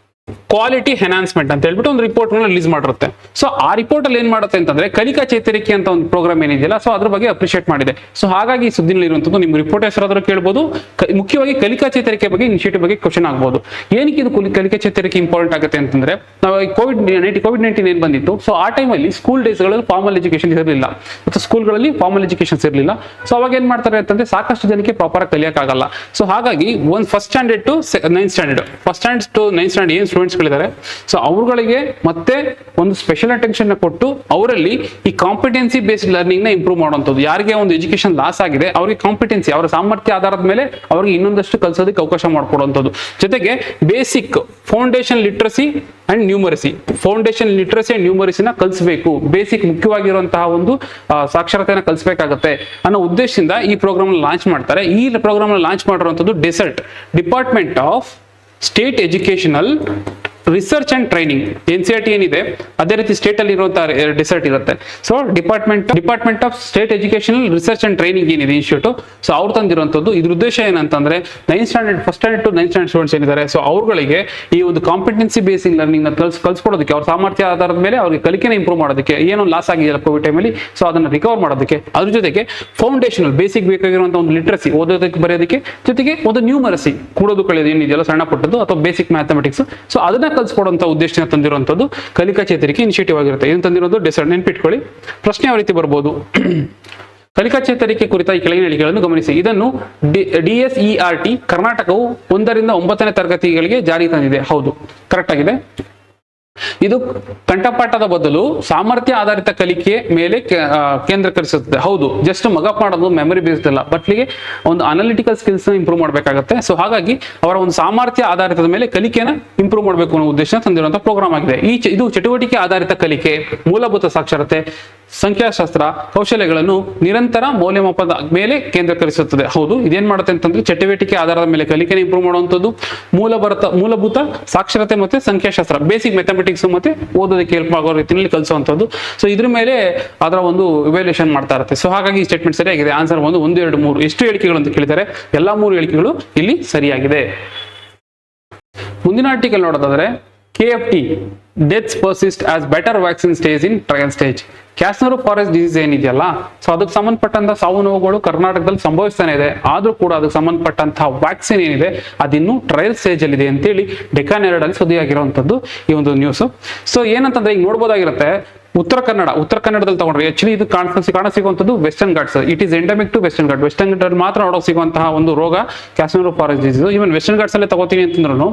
quality enhancement ಅಂತ ಹೇಳ್ಬಿಟ್ಟು ಒಂದು ರಿಪೋರ್ಟ್ ರಿಲೀಸ್ ಮಾಡಿರುತ್ತೆ. ಸೊ ಆ ರಿಪೋರ್ಟ್ ಅಲ್ಲಿ ಏನ್ ಮಾಡುತ್ತೆ ಅಂತಂದ್ರೆ ಕಲಿಕಾ ಚೇತರಿಕೆ ಅಂತ ಒಂದು ಪ್ರೋಗ್ರಾಮ್ ಏನಿದೆಯಲ್ಲ, ಸೊ ಅದ್ರ ಬಗ್ಗೆ ಅಪ್ರಿಶಿಯೇಟ್ ಮಾಡಿದೆ. ಸೊ ಹಾಗಾಗಿ ಈ ಸುದ್ದಿನಲ್ಲಿ ಇರುವಂತದ್ದು ನಿಮ್ ರಿಪೋರ್ಟ್ ಹೆಸರಾದ್ರೂ ಕೇಳಬಹುದು. ಮುಖ್ಯವಾಗಿ ಕಲಿಕಾ ಚೇತರಿಕೆ ಬಗ್ಗೆ ಇನಿಷಿಯೇಟಿವ್ ಬಗ್ಗೆ ಕ್ವಶನ್ ಆಗ್ಬಹುದು. ಏನಕ್ಕೆ ಇದು ಕಲಿಕಾ ಚೇತರಿಕೆ ಇಂಪಾರ್ಟೆಂಟ್ ಆಗುತ್ತೆ ಅಂತಂದ್ರೆ, ನಾವು ಕೋವಿಡ್-19 ಏನ್ ಬಂದಿತ್ತು, ಸೊ ಆ ಟೈಮಲ್ಲಿ ಸ್ಕೂಲ್ ಡೇಸ್ ಗಳಲ್ಲಿ ಫಾರ್ಮಲ್ ಎಜುಕೇಶನ್ ಇರಲಿಲ್ಲ ಮತ್ತು ಸ್ಕೂಲ್ಗಳಲ್ಲಿ ಫಾರ್ಮಲ್ ಎಜುಕೇಶನ್ಸ್ ಇರಲಿಲ್ಲ. ಸೊ ಅವಾಗ ಏನ್ ಮಾಡ್ತಾರೆ ಅಂತಂದ್ರೆ ಸಾಕಷ್ಟು ಜನಕ್ಕೆ ಪ್ರಾಪರ್ ಕಲಿಯಕ್ಕಾಗಲ್ಲ. ಸೊ ಹಾಗಾಗಿ ಒಂದು first standard to 9th standard ಏನ್ ಸ್ಟೂಡೆಂಟ್ಸ್ ಗಳಿದ್ದಾರೆ, ಸೊ ಅವ್ರಗಳಿಗೆ ಮತ್ತೆ ಒಂದು ಸ್ಪೆಷಲ್ ಅಟೆನ್ಷನ್ ಕೊಟ್ಟು ಅವರಲ್ಲಿ ಈ ಕಾಂಪಿಟೆನ್ಸಿ ಬೇಸ್ಡ್ ಲರ್ನಿಂಗ್ ನ ಇಂಪ್ರೂವ್ ಮಾಡುವಂಥದ್ದು. ಯಾರಿಗೆ ಒಂದು ಎಜುಕೇಶನ್ ಲಾಸ್ ಆಗಿದೆ ಅವ್ರಿಗೆ ಕಾಂಪಿಟೆನ್ಸಿ, ಅವರ ಸಾಮರ್ಥ್ಯ ಆಧಾರದ ಮೇಲೆ ಅವ್ರಿಗೆ ಇನ್ನೊಂದಷ್ಟು ಕಲಿಸೋದಕ್ಕೆ ಅವಕಾಶ ಮಾಡಿಕೊಡುವಂಥದ್ದು. ಜೊತೆಗೆ ಬೇಸಿಕ್ ಫೌಂಡೇಶನ್ ಲಿಟ್ರಸಿ ಅಂಡ್ ನ್ಯೂಮರಸಿನ ಕಲಿಸಬೇಕು. ಬೇಸಿಕ್ ಮುಖ್ಯವಾಗಿರುವಂತಹ ಒಂದು ಸಾಕ್ಷರತೆಯನ್ನು ಕಲಿಸಬೇಕಾಗತ್ತೆ ಅನ್ನೋ ಉದ್ದೇಶದಿಂದ ಈ ಪ್ರೋಗ್ರಾಮ್ ಲಾಂಚ್ ಮಾಡ್ತಾರೆ. ಈ ಪ್ರೋಗ್ರಾಮ್ ಲಾಂಚ್ ಮಾಡಿರುವಂಥದ್ದು department of state educational research and training. NCERT ಏನಿದೆ ಅದೇ ರೀತಿ ಸ್ಟೇಟ್ ಅಲ್ಲಿ ಇರುವಂತಹ ಡಿಸರ್ಟ್ ಇರುತ್ತೆ. So department of state educational research and training ಏನಿದೆ ಇನ್ಸ್ಟಿಟ್ಯೂಟ್, ಸೊ ಅವ್ರು ತಂದಿರುವಂತದ್ದು. ಇದ್ರ ಉದ್ದೇಶ ಏನಂತಂದ್ರೆ first standard to 9th standard students ಏನಿದ್ದಾರೆ, ಸೊ ಅವ್ರಗಳಿಗೆ ಈ ಒಂದು ಕಾಂಪಿಟೆನ್ಸಿ ಬೇಸಿಂಗ್ ಲರ್ನಿಂಗ್ ನ ಕಲ್ಸ್ಕೊಡೋದಕ್ಕೆ, ಅವ್ರ ಸಾಮರ್ಥ್ಯ ಆಧಾರದ ಮೇಲೆ ಅವ್ರಿಗೆ ಕಲಿಕೆನ ಇಂಪ್ರೂವ್ ಮಾಡೋದಕ್ಕೆ, ಏನೋ ಲಾಸ್ ಆಗಿದೆಯಲ್ಲ ಕೋವಿಡ್ ಟೈಮಲ್ಲಿ, ಸೊ ಅದನ್ನ ರಿಕವರ್ ಮಾಡೋದಕ್ಕೆ, ಅದ್ರ ಜೊತೆಗೆ ಫೌಂಡೇಶನಲ್ ಬೇಸಿಕ್ ಬೇಕಾಗಿರುವಂತಹ ಒಂದು ಲಿಟ್ರಸಿ, ಓದೋದಕ್ಕೆ ಬರೆಯೋದಕ್ಕೆ, ಜೊತೆಗೆ ಒಂದು ನ್ಯೂಮರಸಿ ಕೂಡೋದು ಕಳೆಯೋದು ಏನಿದೆಯಲ್ಲ ಸಣ್ಣ ಪುಟ್ಟದ್ದು ಅಥವಾ ಬೇಸಿಕ್ ಮ್ಯಾಥಮೆಟಿಕ್ಸ್, ಸೊ ಅದನ್ನ ಕಲ್ಸ್ಕೊಡುವಂತ ಉದ್ದೇಶನ ತಂದಿರುವಂತದ್ದು ಕಲಿಕಾ ಚೇತರಿಕೆ ಇನಿಷಿಯೇಟಿವ್ ಆಗಿರುತ್ತೆ. ಇದನ್ನು ತಂದಿರೋದು ಡಿಸೈಡ್, ನೆನ್ಪಿಟ್ಕೊಳ್ಳಿ. ಪ್ರಶ್ನೆ ಯಾವ ರೀತಿ ಬರ್ಬೋದು? ಕಲಿಕಾ ಚೇತರಿಕೆ ಕುರಿತ ಈ ಕೆಳಗಿನ ಹೇಳಿಕೆಗಳನ್ನು ಗಮನಿಸಿ. ಇದನ್ನು DSERT ಕರ್ನಾಟಕವು 1ರಿಂದ 9ನೇ ತರಗತಿಗಳಿಗೆ ಜಾರಿ ತಂದಿದೆ. ಹೌದು, ಕರೆಕ್ಟ್ ಆಗಿದೆ. ಇದು ಕಂಠಪಾಠದ ಬದಲು ಸಾಮರ್ಥ್ಯ ಆಧಾರಿತ ಕಲಿಕೆ ಮೇಲೆ ಕೇಂದ್ರೀಕರಿಸುತ್ತದೆ. ಹೌದು, ಜಸ್ಟ್ ಮಗಪ್ ಮಾಡೋದು ಮೆಮರಿ ಬೇಸ್ಡ್ ಅಲ್ಲ, ಬಟ್ ಒಂದು ಅನಾಲಿಟಿಕಲ್ ಸ್ಕಿಲ್ಸ್ ಇಂಪ್ರೂವ್ ಮಾಡಬೇಕಾಗುತ್ತೆ. ಸೊ ಹಾಗಾಗಿ ಅವರ ಒಂದು ಸಾಮರ್ಥ್ಯ ಆಧಾರಿತದ ಮೇಲೆ ಕಲಿಕೆನ ಇಂಪ್ರೂವ್ ಮಾಡಬೇಕು ಅನ್ನೋ ಉದ್ದೇಶ ತಂದಿರುವಂತಹ ಪ್ರೋಗ್ರಾಮ್ ಆಗಿದೆ. ಇದು ಚಟುವಟಿಕೆ ಆಧಾರಿತ ಕಲಿಕೆ, ಮೂಲಭೂತ ಸಾಕ್ಷರತೆ, ಸಂಖ್ಯಾಶಾಸ್ತ್ರ ಕೌಶಲ್ಯಗಳನ್ನು ನಿರಂತರ ಮೌಲ್ಯಮಾಪನದ ಮೇಲೆ ಕೇಂದ್ರೀಕರಿಸುತ್ತದೆ. ಹೌದು, ಇದೇನ್ ಮಾಡುತ್ತೆ ಅಂತಂದ್ರೆ ಚಟುವಟಿಕೆ ಆಧಾರದ ಮೇಲೆ ಕಲಿಕೆ ಇಂಪ್ರೂವ್ ಮಾಡುವಂಥದ್ದು, ಮೂಲಭೂತ ಸಾಕ್ಷರತೆ ಮತ್ತೆ ಸಂಖ್ಯಾಶಾಸ್ತ್ರ ಬೇಸಿಕ್ ಮ್ಯಾಥಮೆಟಿಕ್ಸ್ ಮತ್ತೆ ಓದೋದಕ್ಕೆ ಹೆಲ್ಪ್ ಆಗೋ ರೀತಿಯಲ್ಲಿ ಕಲಿಸುವಂಥದ್ದು. ಸೊ ಇದ್ರ ಮೇಲೆ ಅದರ ಒಂದು ಇವ್ಯಾಲ್ಯೂಯೇಷನ್ ಮಾಡ್ತಾ ಇರುತ್ತೆ. ಸೊ ಹಾಗಾಗಿ ಈ ಸ್ಟೇಟ್ಮೆಂಟ್ ಸರಿಯಾಗಿದೆ. ಆನ್ಸರ್ ಒಂದು 1, 2, 3 ಎಷ್ಟು ಹೇಳಿಕೆಗಳು ಅಂತ ಕೇಳಿದ್ದಾರೆ, ಎಲ್ಲಾ 3 ಹೇಳಿಕೆಗಳು ಇಲ್ಲಿ ಸರಿಯಾಗಿದೆ. ಮುಂದಿನ ಆರ್ಟಿಕಲ್ ನೋಡೋದಾದ್ರೆ KFT deaths persist as better vaccine stage in trial stage. Kyasanur forest disease ಏನಿದೆಯಲ್ಲ, ಸೊ ಅದಕ್ಕೆ ಸಂಬಂಧಪಟ್ಟಂತ ಸಾವು ನೋವುಗಳು ಕರ್ನಾಟಕದಲ್ಲಿ ಸಂಭವಿಸ್ತಾನೆ ಇದೆ. ಆದ್ರೂ ಕೂಡ ಅದಕ್ಕೆ ಸಂಬಂಧಪಟ್ಟಂತಹ ವ್ಯಾಕ್ಸಿನ್ ಏನಿದೆ ಅದಿನ್ನೂ ಟ್ರಯಲ್ ಸ್ಟೇಜ್ ಅಲ್ಲಿ ಇದೆ ಅಂತೇಳಿ ಡೆಕ್ಕನ್ ಹೆರಾಲ್ಡ್ ಸುದ್ದಿಯಾಗಿರುವಂತದ್ದು ಈ ಒಂದು ನ್ಯೂಸ್. ಸೊ ಏನಂತಂದ್ರೆ ಈಗ ನೋಡ್ಬೋದಾಗಿರುತ್ತೆ, ಉತ್ತರ ಕನ್ನಡದಲ್ಲಿ ತಗೊಂಡ್ರೆ ಆಕ್ಚುಲಿ ಇದು ಕಾಣಸಿಗುವಂತದ್ದು western ghats. It is endemic to western ghat. Western ghat ಮಾತ್ರ ನೋಡೋಕೆ ಸಿಗುವಂತಹ ಒಂದು ರೋಗ Kyasanur forest disease. Even western ghats ಅಲ್ಲೇ ತಗೋತೀನಿ ಅಂತಂದ್ರೂ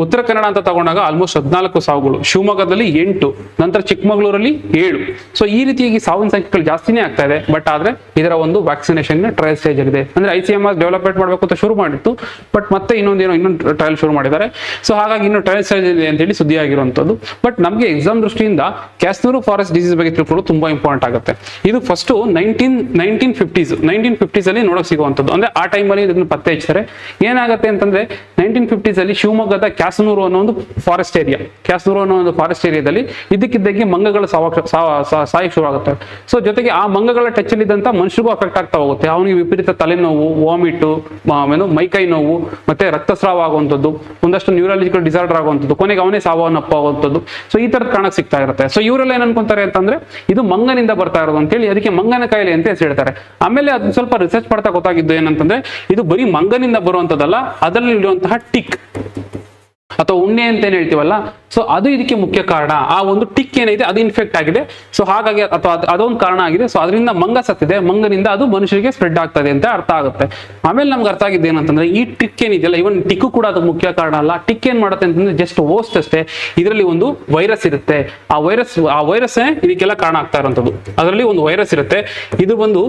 ಉತ್ತರ ಕನ್ನಡ ಅಂತ ತಗೊಂಡಾಗ ಆಲ್ಮೋಸ್ಟ್ 14 ಸಾವುಗಳು, ಶಿವಮೊಗ್ಗದಲ್ಲಿ 8, ನಂತರ ಚಿಕ್ಕಮಗಳೂರಲ್ಲಿ 7. ಸೊ ಈ ರೀತಿಯಾಗಿ ಸಾವಿನ ಸಂಖ್ಯೆಗಳು ಜಾಸ್ತಿನೇ ಆಗ್ತಾ ಇದೆ. ಬಟ್ ಆದ್ರೆ ಇದರ ಒಂದು ವ್ಯಾಕ್ಸಿನೇಷನ್ ಟ್ರಯಲ್ ಸ್ಟೇಜ್ ಆಗಿದೆ. ಅಂದ್ರೆ ICMR ಡೆವಲಪ್ಮೆಂಟ್ ಮಾಡಬೇಕು ಅಂತ ಶುರು ಮಾಡಿತ್ತು, ಬಟ್ ಮತ್ತೆ ಇನ್ನೊಂದು ಟ್ರಯಲ್ ಶುರು ಮಾಡಿದ್ದಾರೆ. ಸೊ ಹಾಗಾಗಿ ಇನ್ನು ಟ್ರಯಲ್ ಸ್ಟೇಜ್ ಇದೆ ಅಂತ ಹೇಳಿ ಸುದ್ದಿ ಆಗಿರುವಂತದ್ದು. ಬಟ್ ನಮಗೆ ಎಕ್ಸಾಮ್ ದೃಷ್ಟಿಯಿಂದ ಕ್ಯಾಸ್ನೂರು ಫಾರೆಸ್ಟ್ ಡಿಸೀಸ್ ಬಗ್ಗೆ ತಿಳ್ಕೊಳ್ಳೋದು ತುಂಬಾ ಇಂಪಾರ್ಟೆಂಟ್ ಆಗುತ್ತೆ. ಇದು ಫಸ್ಟ್ 1950s ಅಲ್ಲಿ ನೋಡಕ್ ಸಿಗುವಂತದ್ದು. ಅಂದ್ರೆ ಆ ಟೈಮಲ್ಲಿ ಇದನ್ನು ಪತ್ತೆ ಹಚ್ತಾರೆ. ಏನಾಗುತ್ತೆ ಅಂತಂದ್ರೆ 1950s ಅಲ್ಲಿ ಶಿವಮೊಗ್ಗದ ಕ್ಯಾಸನೂರು ಅನ್ನೋ ಒಂದು ಫಾರೆಸ್ಟ್ ಏರಿಯಾದಲ್ಲಿ ಇದಕ್ಕಿದ್ದಾಗಿ ಮಂಗಗಳ ಸಾಯಕ್ಕೆ ಶುರು ಆಗುತ್ತೆ. ಸೊ ಜೊತೆಗೆ ಆ ಮಂಗಗಳ ಟಚ್ ಅಲ್ಲಿ ಇದ್ದಂತ ಮನುಷ್ಯರಿಗೂ ಅಫೆಕ್ಟ್ ಆಗ್ತಾ ಹೋಗುತ್ತೆ. ಅವನಿಗೆ ವಿಪರೀತ ತಲೆನೋವು, ವಾಮಿಟ್, ಮೈಕೈ ನೋವು, ಮತ್ತೆ ರಕ್ತಸ್ರಾವ ಆಗುವಂಥದ್ದು, ಒಂದಷ್ಟು ನ್ಯೂರಾಲಜಿಕಲ್ ಡಿಸಾರ್ಡರ್ ಆಗುವಂಥದ್ದು, ಕೊನೆಗೆ ಅವನೇ ಸಾವನ್ನಪ್ಪಾಗುವಂಥದ್ದು. ಸೊ ಈ ತರದ ಕಾಣಕ್ ಸಿಗ್ತಾ ಇರುತ್ತೆ. ಸೊ ಇವರೆಲ್ಲ ಏನ್ ಅನ್ಕೊಂತಾರೆ ಅಂತಂದ್ರೆ ಇದು ಮಂಗನಿಂದ ಬರ್ತಾ ಇರೋದು ಅಂತೇಳಿ ಅದಕ್ಕೆ ಮಂಗನ ಕಾಯಿಲೆ ಅಂತ ಹೆಸರು ಹೇಳ್ತಾರೆ. ಆಮೇಲೆ ಅದು ಸ್ವಲ್ಪ ರಿಸರ್ಚ್ ಮಾಡ್ತಾ ಗೊತ್ತಾಗಿದ್ದು ಏನಂತಂದ್ರೆ ಇದು ಬರೀ ಮಂಗನಿಂದ ಬರುವಂತದ್ದಲ್ಲ, ಅದರಲ್ಲಿ ಇರುವಂತಹ ಟಿಕ್ ಅಥವಾ ಉಣ್ಣೆ ಅಂತ ಏನ್ ಹೇಳ್ತೀವಲ್ಲ, ಸೊ ಅದು ಇದಕ್ಕೆ ಮುಖ್ಯ ಕಾರಣ. ಆ ಒಂದು ಟಿಕ್ ಏನಿದೆ ಅದು ಇನ್ಫೆಕ್ಟ್ ಆಗಿದೆ. ಸೊ ಹಾಗಾಗಿ ಅಥವಾ ಅದೊಂದು ಕಾರಣ ಆಗಿದೆ. ಸೊ ಅದರಿಂದ ಮಂಗ ಸತ್ತಿದೆ, ಮಂಗನಿಂದ ಅದು ಮನುಷ್ಯರಿಗೆ ಸ್ಪ್ರೆಡ್ ಆಗ್ತದೆ ಅಂತ ಅರ್ಥ ಆಗುತ್ತೆ. ಆಮೇಲೆ ನಮ್ಗೆ ಅರ್ಥ ಆಗಿದ್ದು ಏನಂತಂದ್ರೆ ಈ ಟಿಕ್ ಏನಿದೆಯಲ್ಲ, ಇವನ್ ಟಿಕ್ ಕೂಡ ಅದು ಮುಖ್ಯ ಕಾರಣ ಅಲ್ಲ. ಟಿಕ್ ಏನ್ ಮಾಡುತ್ತೆ ಅಂತಂದ್ರೆ ಜಸ್ಟ್ ಹೋಸ್ಟ್ ಅಷ್ಟೇ. ಇದರಲ್ಲಿ ಒಂದು ವೈರಸ್ ಇರುತ್ತೆ. ಆ ವೈರಸ್ ಇದಕ್ಕೆಲ್ಲ ಕಾರಣ ಆಗ್ತಾ ಇರುವಂತದ್ದು. ಅದರಲ್ಲಿ ಒಂದು ವೈರಸ್ ಇರುತ್ತೆ. ಇದು ಒಂದು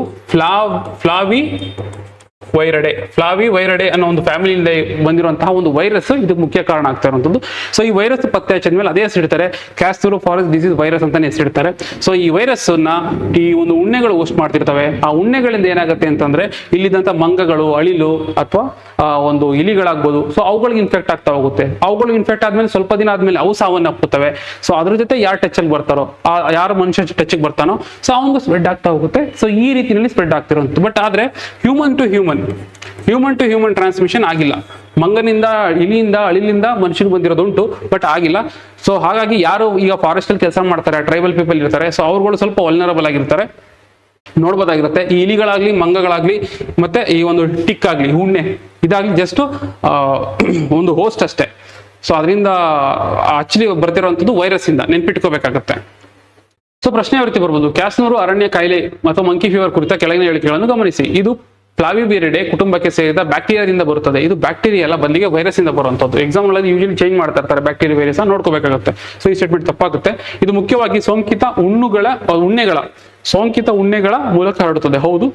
ಫ್ಲಾವಿ ವೈರಡೆ ಅನ್ನೋ ಒಂದು ಫ್ಯಾಮಿಲಿಯಿಂದ ಬಂದಿರುವಂತಹ ಒಂದು ವೈರಸ್ ಇದಕ್ಕೆ ಮುಖ್ಯ ಕಾರಣ ಆಗ್ತಾ ಇರುವಂತದ್ದು. ಸೊ ಈ ವೈರಸ್ ಪತ್ತೆ ಹಚ್ಚಿದ ಮೇಲೆ ಅದೇ ಹೆಸರಿಡ್ತಾರೆ, ಕ್ಯಾಸ್ನೂರು ಫಾರೆಸ್ಟ್ ಡಿಸೀಸ್ ವೈರಸ್ ಅಂತಾನೆ ಹೆಸರಿಡ್ತಾರೆ. ಸೊ ಈ ವೈರಸ್ ಈ ಒಂದು ಉಣ್ಣೆಗಳು ಹೋಸ್ಟ್ ಮಾಡ್ತಿರ್ತವೆ. ಆ ಉಣ್ಣೆಗಳಿಂದ ಏನಾಗುತ್ತೆ ಅಂತಂದ್ರೆ ಇಲ್ಲಿದ್ದಂತ ಮಂಗಗಳು, ಅಳಿಲು ಅಥವಾ ಒಂದು ಇಲಿಗಳಾಗ್ಬೋದು, ಸೊ ಅವುಗಳಿಗೆ ಇನ್ಫೆಕ್ಟ್ ಆಗ್ತಾ ಹೋಗುತ್ತೆ. ಅವುಗಳು ಇನ್ಫೆಕ್ಟ್ ಆದ್ಮೇಲೆ ಸ್ವಲ್ಪ ದಿನ ಆದ್ಮೇಲೆ ಅವು ಸಾವನ್ನಪ್ಪುತ್ತವೆ. ಸೊ ಅದ್ರ ಜೊತೆ ಯಾರು ಟಚ್ ಅಲ್ಲಿ ಬರ್ತಾರೋ, ಯಾರು ಮನುಷ್ಯ ಟಚ್ ಬರ್ತಾನೋ, ಸೊ ಅವನಿಗೂ ಸ್ಪ್ರೆಡ್ ಆಗ್ತಾ ಹೋಗುತ್ತೆ. ಸೊ ಈ ರೀತಿಯಲ್ಲಿ ಸ್ಪ್ರೆಡ್ ಆಗ್ತಿರೋದು. ಬಟ್ ಆದ್ರೆ ಹ್ಯೂಮನ್ ಟು ಹ್ಯೂಮನ್ ಟ್ರಾನ್ಸ್ಮಿಷನ್ ಆಗಿಲ್ಲ. ಮಂಗನಿಂದ, ಇಲಿಯಿಂದ, ಅಳಿಲಿಂದ ಮನುಷ್ಯನಿಗೆ ಬಂದಿರೋದುಂಟು, ಬಟ್ ಆಗಿಲ್ಲ. ಸೊ ಹಾಗಾಗಿ ಯಾರು ಈಗ ಫಾರೆಸ್ಟ್ ಅಲ್ಲಿ ಕೆಲಸ ಮಾಡ್ತಾರೆ, ಟ್ರೈಬಲ್ ಪೀಪಲ್ ಇರ್ತಾರೆ, ಸೊ ಅವ್ರುಗಳು ಸ್ವಲ್ಪ ವಲ್ನರಬಲ್ ಆಗಿರ್ತಾರೆ. ನೋಡ್ಬೋದಾಗಿರುತ್ತೆ ಈ ಇಲಿಗಳಾಗ್ಲಿ, ಮಂಗಗಳಾಗ್ಲಿ, ಮತ್ತೆ ಈ ಒಂದು ಟಿಕ್ ಆಗ್ಲಿ, ಉಣ್ಣೆ ಇದಾಗ್ಲಿ ಜಸ್ಟ್ ಒಂದು ಹೋಸ್ಟ್ ಅಷ್ಟೇ. ಸೊ ಅದರಿಂದ ಆಕ್ಚುಲಿ ಬರ್ತಿರುವಂತದ್ದು ವೈರಸ್ ಇಂದ ನೆನ್ಪಿಟ್ಕೋಬೇಕಾಗತ್ತೆ. ಸೊ ಪ್ರಶ್ನೆ ಯಾವ ರೀತಿ ಬರ್ಬೋದು, ಕ್ಯಾಸ್ನೂರು ಅರಣ್ಯ ಕಾಯಿಲೆ ಮತ್ತು ಮಂಕಿ ಫೀವರ್ ಕುರಿತ ಕೆಳಗಿನ ಹೇಳಿಕೆಗಳನ್ನು ಗಮನಿಸಿ. ಇದು ಫ್ಲಾವಿವಿರಿಡೆ ಕುಟುಂಬಕ್ಕೆ ಸೇರಿದ ಬ್ಯಾಕ್ಟೀರಿಯಾದಿಂದ ಬರುತ್ತದೆ. ಇದು ಬ್ಯಾಕ್ಟೀರಿಯಾ ಎಲ್ಲ ಬದಲಿಗೆ ವೈರಸ್ ಇಂದ ಬರುವಂತದ್ದು. ಎಕ್ಸಾಮ್ ಗಳಲ್ಲಿ ಯೂಶಲಿ ಚೇಂಜ್ ಮಾಡ್ತಾ ಇರ್ತಾರೆ ಬ್ಯಾಕ್ಟೀರಿಯಾ ವೈರಸ್, ನೋಡ್ಕೋಬೇಕಾಗುತ್ತೆ. ಸೊ ಈ ಸ್ಟೇಟ್ಮೆಂಟ್ ತಪ್ಪಾಗುತ್ತೆ. ಇದು ಮುಖ್ಯವಾಗಿ ಸೋಂಕಿತ ಉಣ್ಣೆಗಳ ಮೂಲಕ ಹರಡುತ್ತದೆ. ಹೌದು,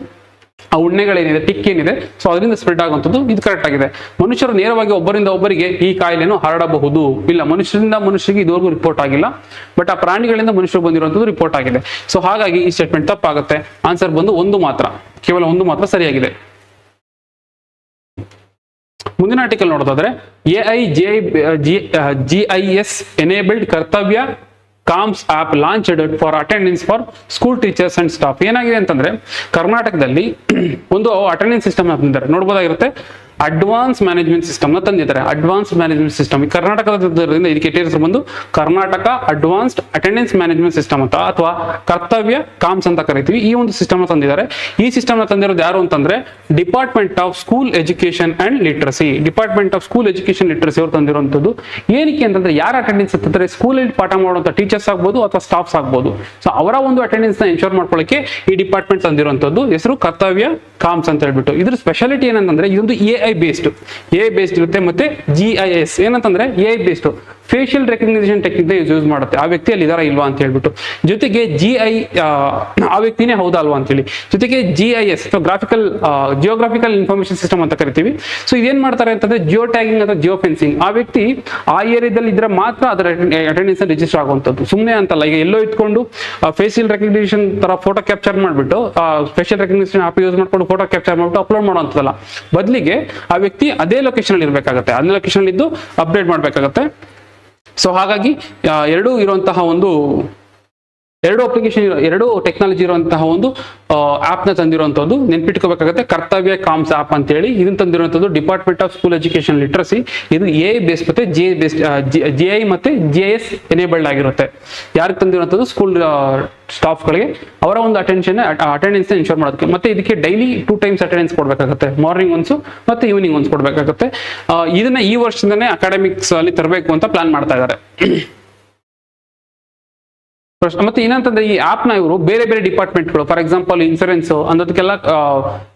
ಆ ಉಣ್ಣೆಗಳೇನಿದೆ, ಟಿಕ್ ಏನಿದೆ, ಸೊ ಅದರಿಂದ ಸ್ಪ್ರೆಡ್ ಆಗುವಂಥದ್ದು ಇದು ಕರೆಕ್ಟ್ ಆಗಿದೆ. ಮನುಷ್ಯರು ನೇರವಾಗಿ ಒಬ್ಬರಿಂದ ಒಬ್ಬರಿಗೆ ಈ ಕಾಯಿಲೆಯನ್ನು ಹರಡಬಹುದು ಇಲ್ಲ, ಮನುಷ್ಯರಿಂದ ಮನುಷ್ಯರಿಗೆ ಇದುವರೆಗೂ ರಿಪೋರ್ಟ್ ಆಗಿಲ್ಲ. ಬಟ್ ಆ ಪ್ರಾಣಿಗಳಿಂದ ಮನುಷ್ಯರು ಬಂದಿರುವಂಥದ್ದು ರಿಪೋರ್ಟ್ ಆಗಿದೆ. ಸೊ ಹಾಗಾಗಿ ಈ ಸ್ಟೇಟ್ಮೆಂಟ್ ತಪ್ಪಾಗುತ್ತೆ. ಆನ್ಸರ್ ಬಂದು ಕೇವಲ ಒಂದು ಮಾತ್ರ ಸರಿಯಾಗಿದೆ. ಮುಂದಿನ ಆರ್ಟಿಕಲ್ ನೋಡೋದಾದ್ರೆ AIGIS enabled Kartavya comms app launched for attendance for school teachers and staff. ಏನಾಗಿದೆ ಅಂತಂದ್ರೆ ಕರ್ನಾಟಕದಲ್ಲಿ ಒಂದು ಅಟೆಂಡೆನ್ಸ್ ಸಿಸ್ಟಮ್ ತಂದಿದ್ದಾರೆ. ನೋಡ್ಬೋದಾಗಿರುತ್ತೆ, ಅಡ್ವಾನ್ಸ್ ಮ್ಯಾನೇಜ್ಮೆಂಟ್ ಸಿಸ್ಟಮ್ ನ ತಂದಿದ್ದಾರೆ. ಅಡ್ವಾನ್ಸ್ ಮ್ಯಾನೇಜ್ಮೆಂಟ್ ಸಿಸ್ಟಮ್ ಕರ್ನಾಟಕದಿಂದ ಇದಕ್ಕೆ ಹೆಸರು ಬಂದು Karnataka advanced attendance management system ಅಂತ ಅಥವಾ ಕರ್ತವ್ಯ ಕಾಮ್ಸ್ ಅಂತ ಕರಿತೀವಿ. ಈ ಒಂದು ಸಿಸ್ಟಮ್ ನ ತಂದಿದ್ದಾರೆ. ಈ ಸಿಸ್ಟಮ್ ನ ತಂದಿರೋದು ಯಾರು ಅಂತಂದ್ರೆ department of school education and literacy ಅವರು ತಂದಿರುವಂತದ್ದು. ಏನಕ್ಕೆ ಅಂತಂದ್ರೆ ಯಾರ ಅಟೆಂಡೆನ್ಸ್ ಅಂತಂದ್ರೆ ಸ್ಕೂಲಲ್ಲಿ ಪಾಠ ಮಾಡುವಂತ ಟೀಚರ್ಸ್ ಆಗ್ಬೋದು ಅಥವಾ ಸ್ಟಾಫ್ಸ್ ಆಗ್ಬೋದು. ಸೊ ಅವರ ಒಂದು ಅಟೆಂಡೆನ್ಸ್ ನ ಎನ್ಶೋರ್ ಮಾಡ್ಕೊಳ್ಳಕ್ಕೆ ಈ ಡಿಪಾರ್ಟ್ಮೆಂಟ್ ತಂದಿರುವಂತದ್ದು. ಹೆಸರು ಕರ್ತವ್ಯ ಕಾಮ್ಸ್ ಅಂತ ಹೇಳ್ಬಿಟ್ಟು. ಇದ್ರ ಸ್ಪೆಷಾಲಿಟಿ ಏನಂತಂದ್ರೆ ಇದೊಂದು ಎ ಬೇಸ್ಡ್ ಇರುತ್ತೆ, ಮತ್ತೆ GIS ಏನಂತಂದ್ರೆ A based facial recognition technique use ಮಾಡುತ್ತೆ, ಆ ವ್ಯಕ್ತಿ ಅಲ್ಲಿ ಇದಾರ ಇಲ್ವಾ ಅಂತ ಹೇಳ್ಬಿಟ್ಟು. ಜೊತೆಗೆ ಆ ವ್ಯಕ್ತಿನೇ ಹೌದಾ ಅಲ್ವಾ ಅಂತೇಳಿ. ಜೊತೆಗೆ GIS ಜಿಯೋಗ್ರಾಫಿಕಲ್ ಇನ್ಫಾರ್ಮೇಶನ್ ಸಿಸ್ಟಮ್ ಅಂತ ಕರಿತೀವಿ. ಸೊ ಇದೇನ್ ಮಾಡ್ತಾರೆ ಅಂತಂದ್ರೆ ಜಿಯೋ ಟ್ಯಾಗಿಂಗ್ ಅಥವಾ ಜಿಯೋ ಫೆನ್ಸಿಂಗ್, ಆ ವ್ಯಕ್ತಿ ಆ ಏರಿಯಾದಲ್ಲಿ ಇದ್ರೆ ಮಾತ್ರ ಅದರ ಅಟೆಂಡೆನ್ಸ್ ರಿಜಿಸ್ಟರ್ ಆಗುವಂಥದ್ದು. ಸುಮ್ಮನೆ ಅಂತಲ್ಲ, ಈಗ ಎಲ್ಲೋ ಇಟ್ಕೊಂಡು ಫೇಶಿಯಲ್ ರೆಕಗ್ನಿಷನ್ ತರ ಫೋಟೋ ಕ್ಯಾಪ್ಚರ್ ಮಾಡ್ಬಿಟ್ಟು ಫೇಶಿಯಲ್ ರೆಕಗ್ನಿಷನ್ ಆಪ್ ಯೂಸ್ ಮಾಡ್ಕೊಂಡು ಫೋಟೋ ಕ್ಯಾಪ್ಚರ್ ಮಾಡ್ಬಿಟ್ಟು ಅಪ್ಲೋಡ್ ಮಾಡುವಂಥದ್ದಲ್ಲ. ಬದಲಿಗೆ ಆ ವ್ಯಕ್ತಿ ಅದೇ ಲೊಕೇಶನ್ ಅಲ್ಲಿ ಇರಬೇಕಾಗುತ್ತೆ, ಅದೇ ಲೊಕೇಶನ್ ಅಲ್ಲಿ ಇದ್ದು ಅಪ್ಡೇಟ್ ಮಾಡಬೇಕಾಗುತ್ತೆ. ಸೊ ಹಾಗಾಗಿ ಎರಡು ಅಪ್ಲಿಕೇಶನ್ ಎರಡು ಟೆಕ್ನಾಲಜಿ ಇರುವಂತಹ ಒಂದು ಆಪ್ ನ ತಂದಿರುವಂತದ್ದು ನೆನ್ಪಿಟ್ಕೋಬೇಕಾಗುತ್ತೆ. ಕರ್ತವ್ಯ ಕಾಮ್ಸ್ ಆಪ್ ಅಂತ ಹೇಳಿ ಇದನ್ನ ತಂದಿರುವಂತದ್ದು department of school education literacy. ಇದು ಎ ಬೇಸ್ ಮತ್ತೆ GI ಮತ್ತೆ GIS ಎನೇಬಲ್ಡ್ ಆಗಿರುತ್ತೆ. ಯಾರಿಗೆ ತಂದಿರುವಂತದ್ದು ಸ್ಕೂಲ್ ಸ್ಟಾಫ್ ಗಳಿಗೆ ಅವರ ಒಂದು ಅಟೆಂಡೆನ್ಸ್ ಇನ್ಶೋರ್ ಮಾಡೋದಕ್ಕೆ. ಮತ್ತೆ ಇದಕ್ಕೆ ಡೈಲಿ 2 times ಅಟೆಂಡೆನ್ಸ್ ಕೊಡಬೇಕಾಗುತ್ತೆ, ಮಾರ್ನಿಂಗ್ ಒನ್ಸು ಮತ್ತೆ ಈವ್ನಿಂಗ್ ಒನ್ಸ್ ಕೊಡಬೇಕಾಗುತ್ತೆ. ಇದನ್ನ ಈ ವರ್ಷದಿಂದನೇ ಅಕಾಡೆಮಿಕ್ಸ್ ಅಲ್ಲಿ ತರಬೇಕು ಅಂತ ಪ್ಲಾನ್ ಮಾಡ್ತಾ ಇದ್ದಾರೆ. ಮತ್ತೆ ಏನಂತಂದ್ರೆ ಈ ಆಪ್ ನ ಇವರು ಬೇರೆ ಬೇರೆ ಡಿಪಾರ್ಟ್ಮೆಂಟ್ಗಳು, ಫಾರ್ ಎಕ್ಸಾಂಪಲ್ ಇನ್ಸೂರೆನ್ಸ್ ಅನ್ನೋದಕ್ಕೆಲ್ಲ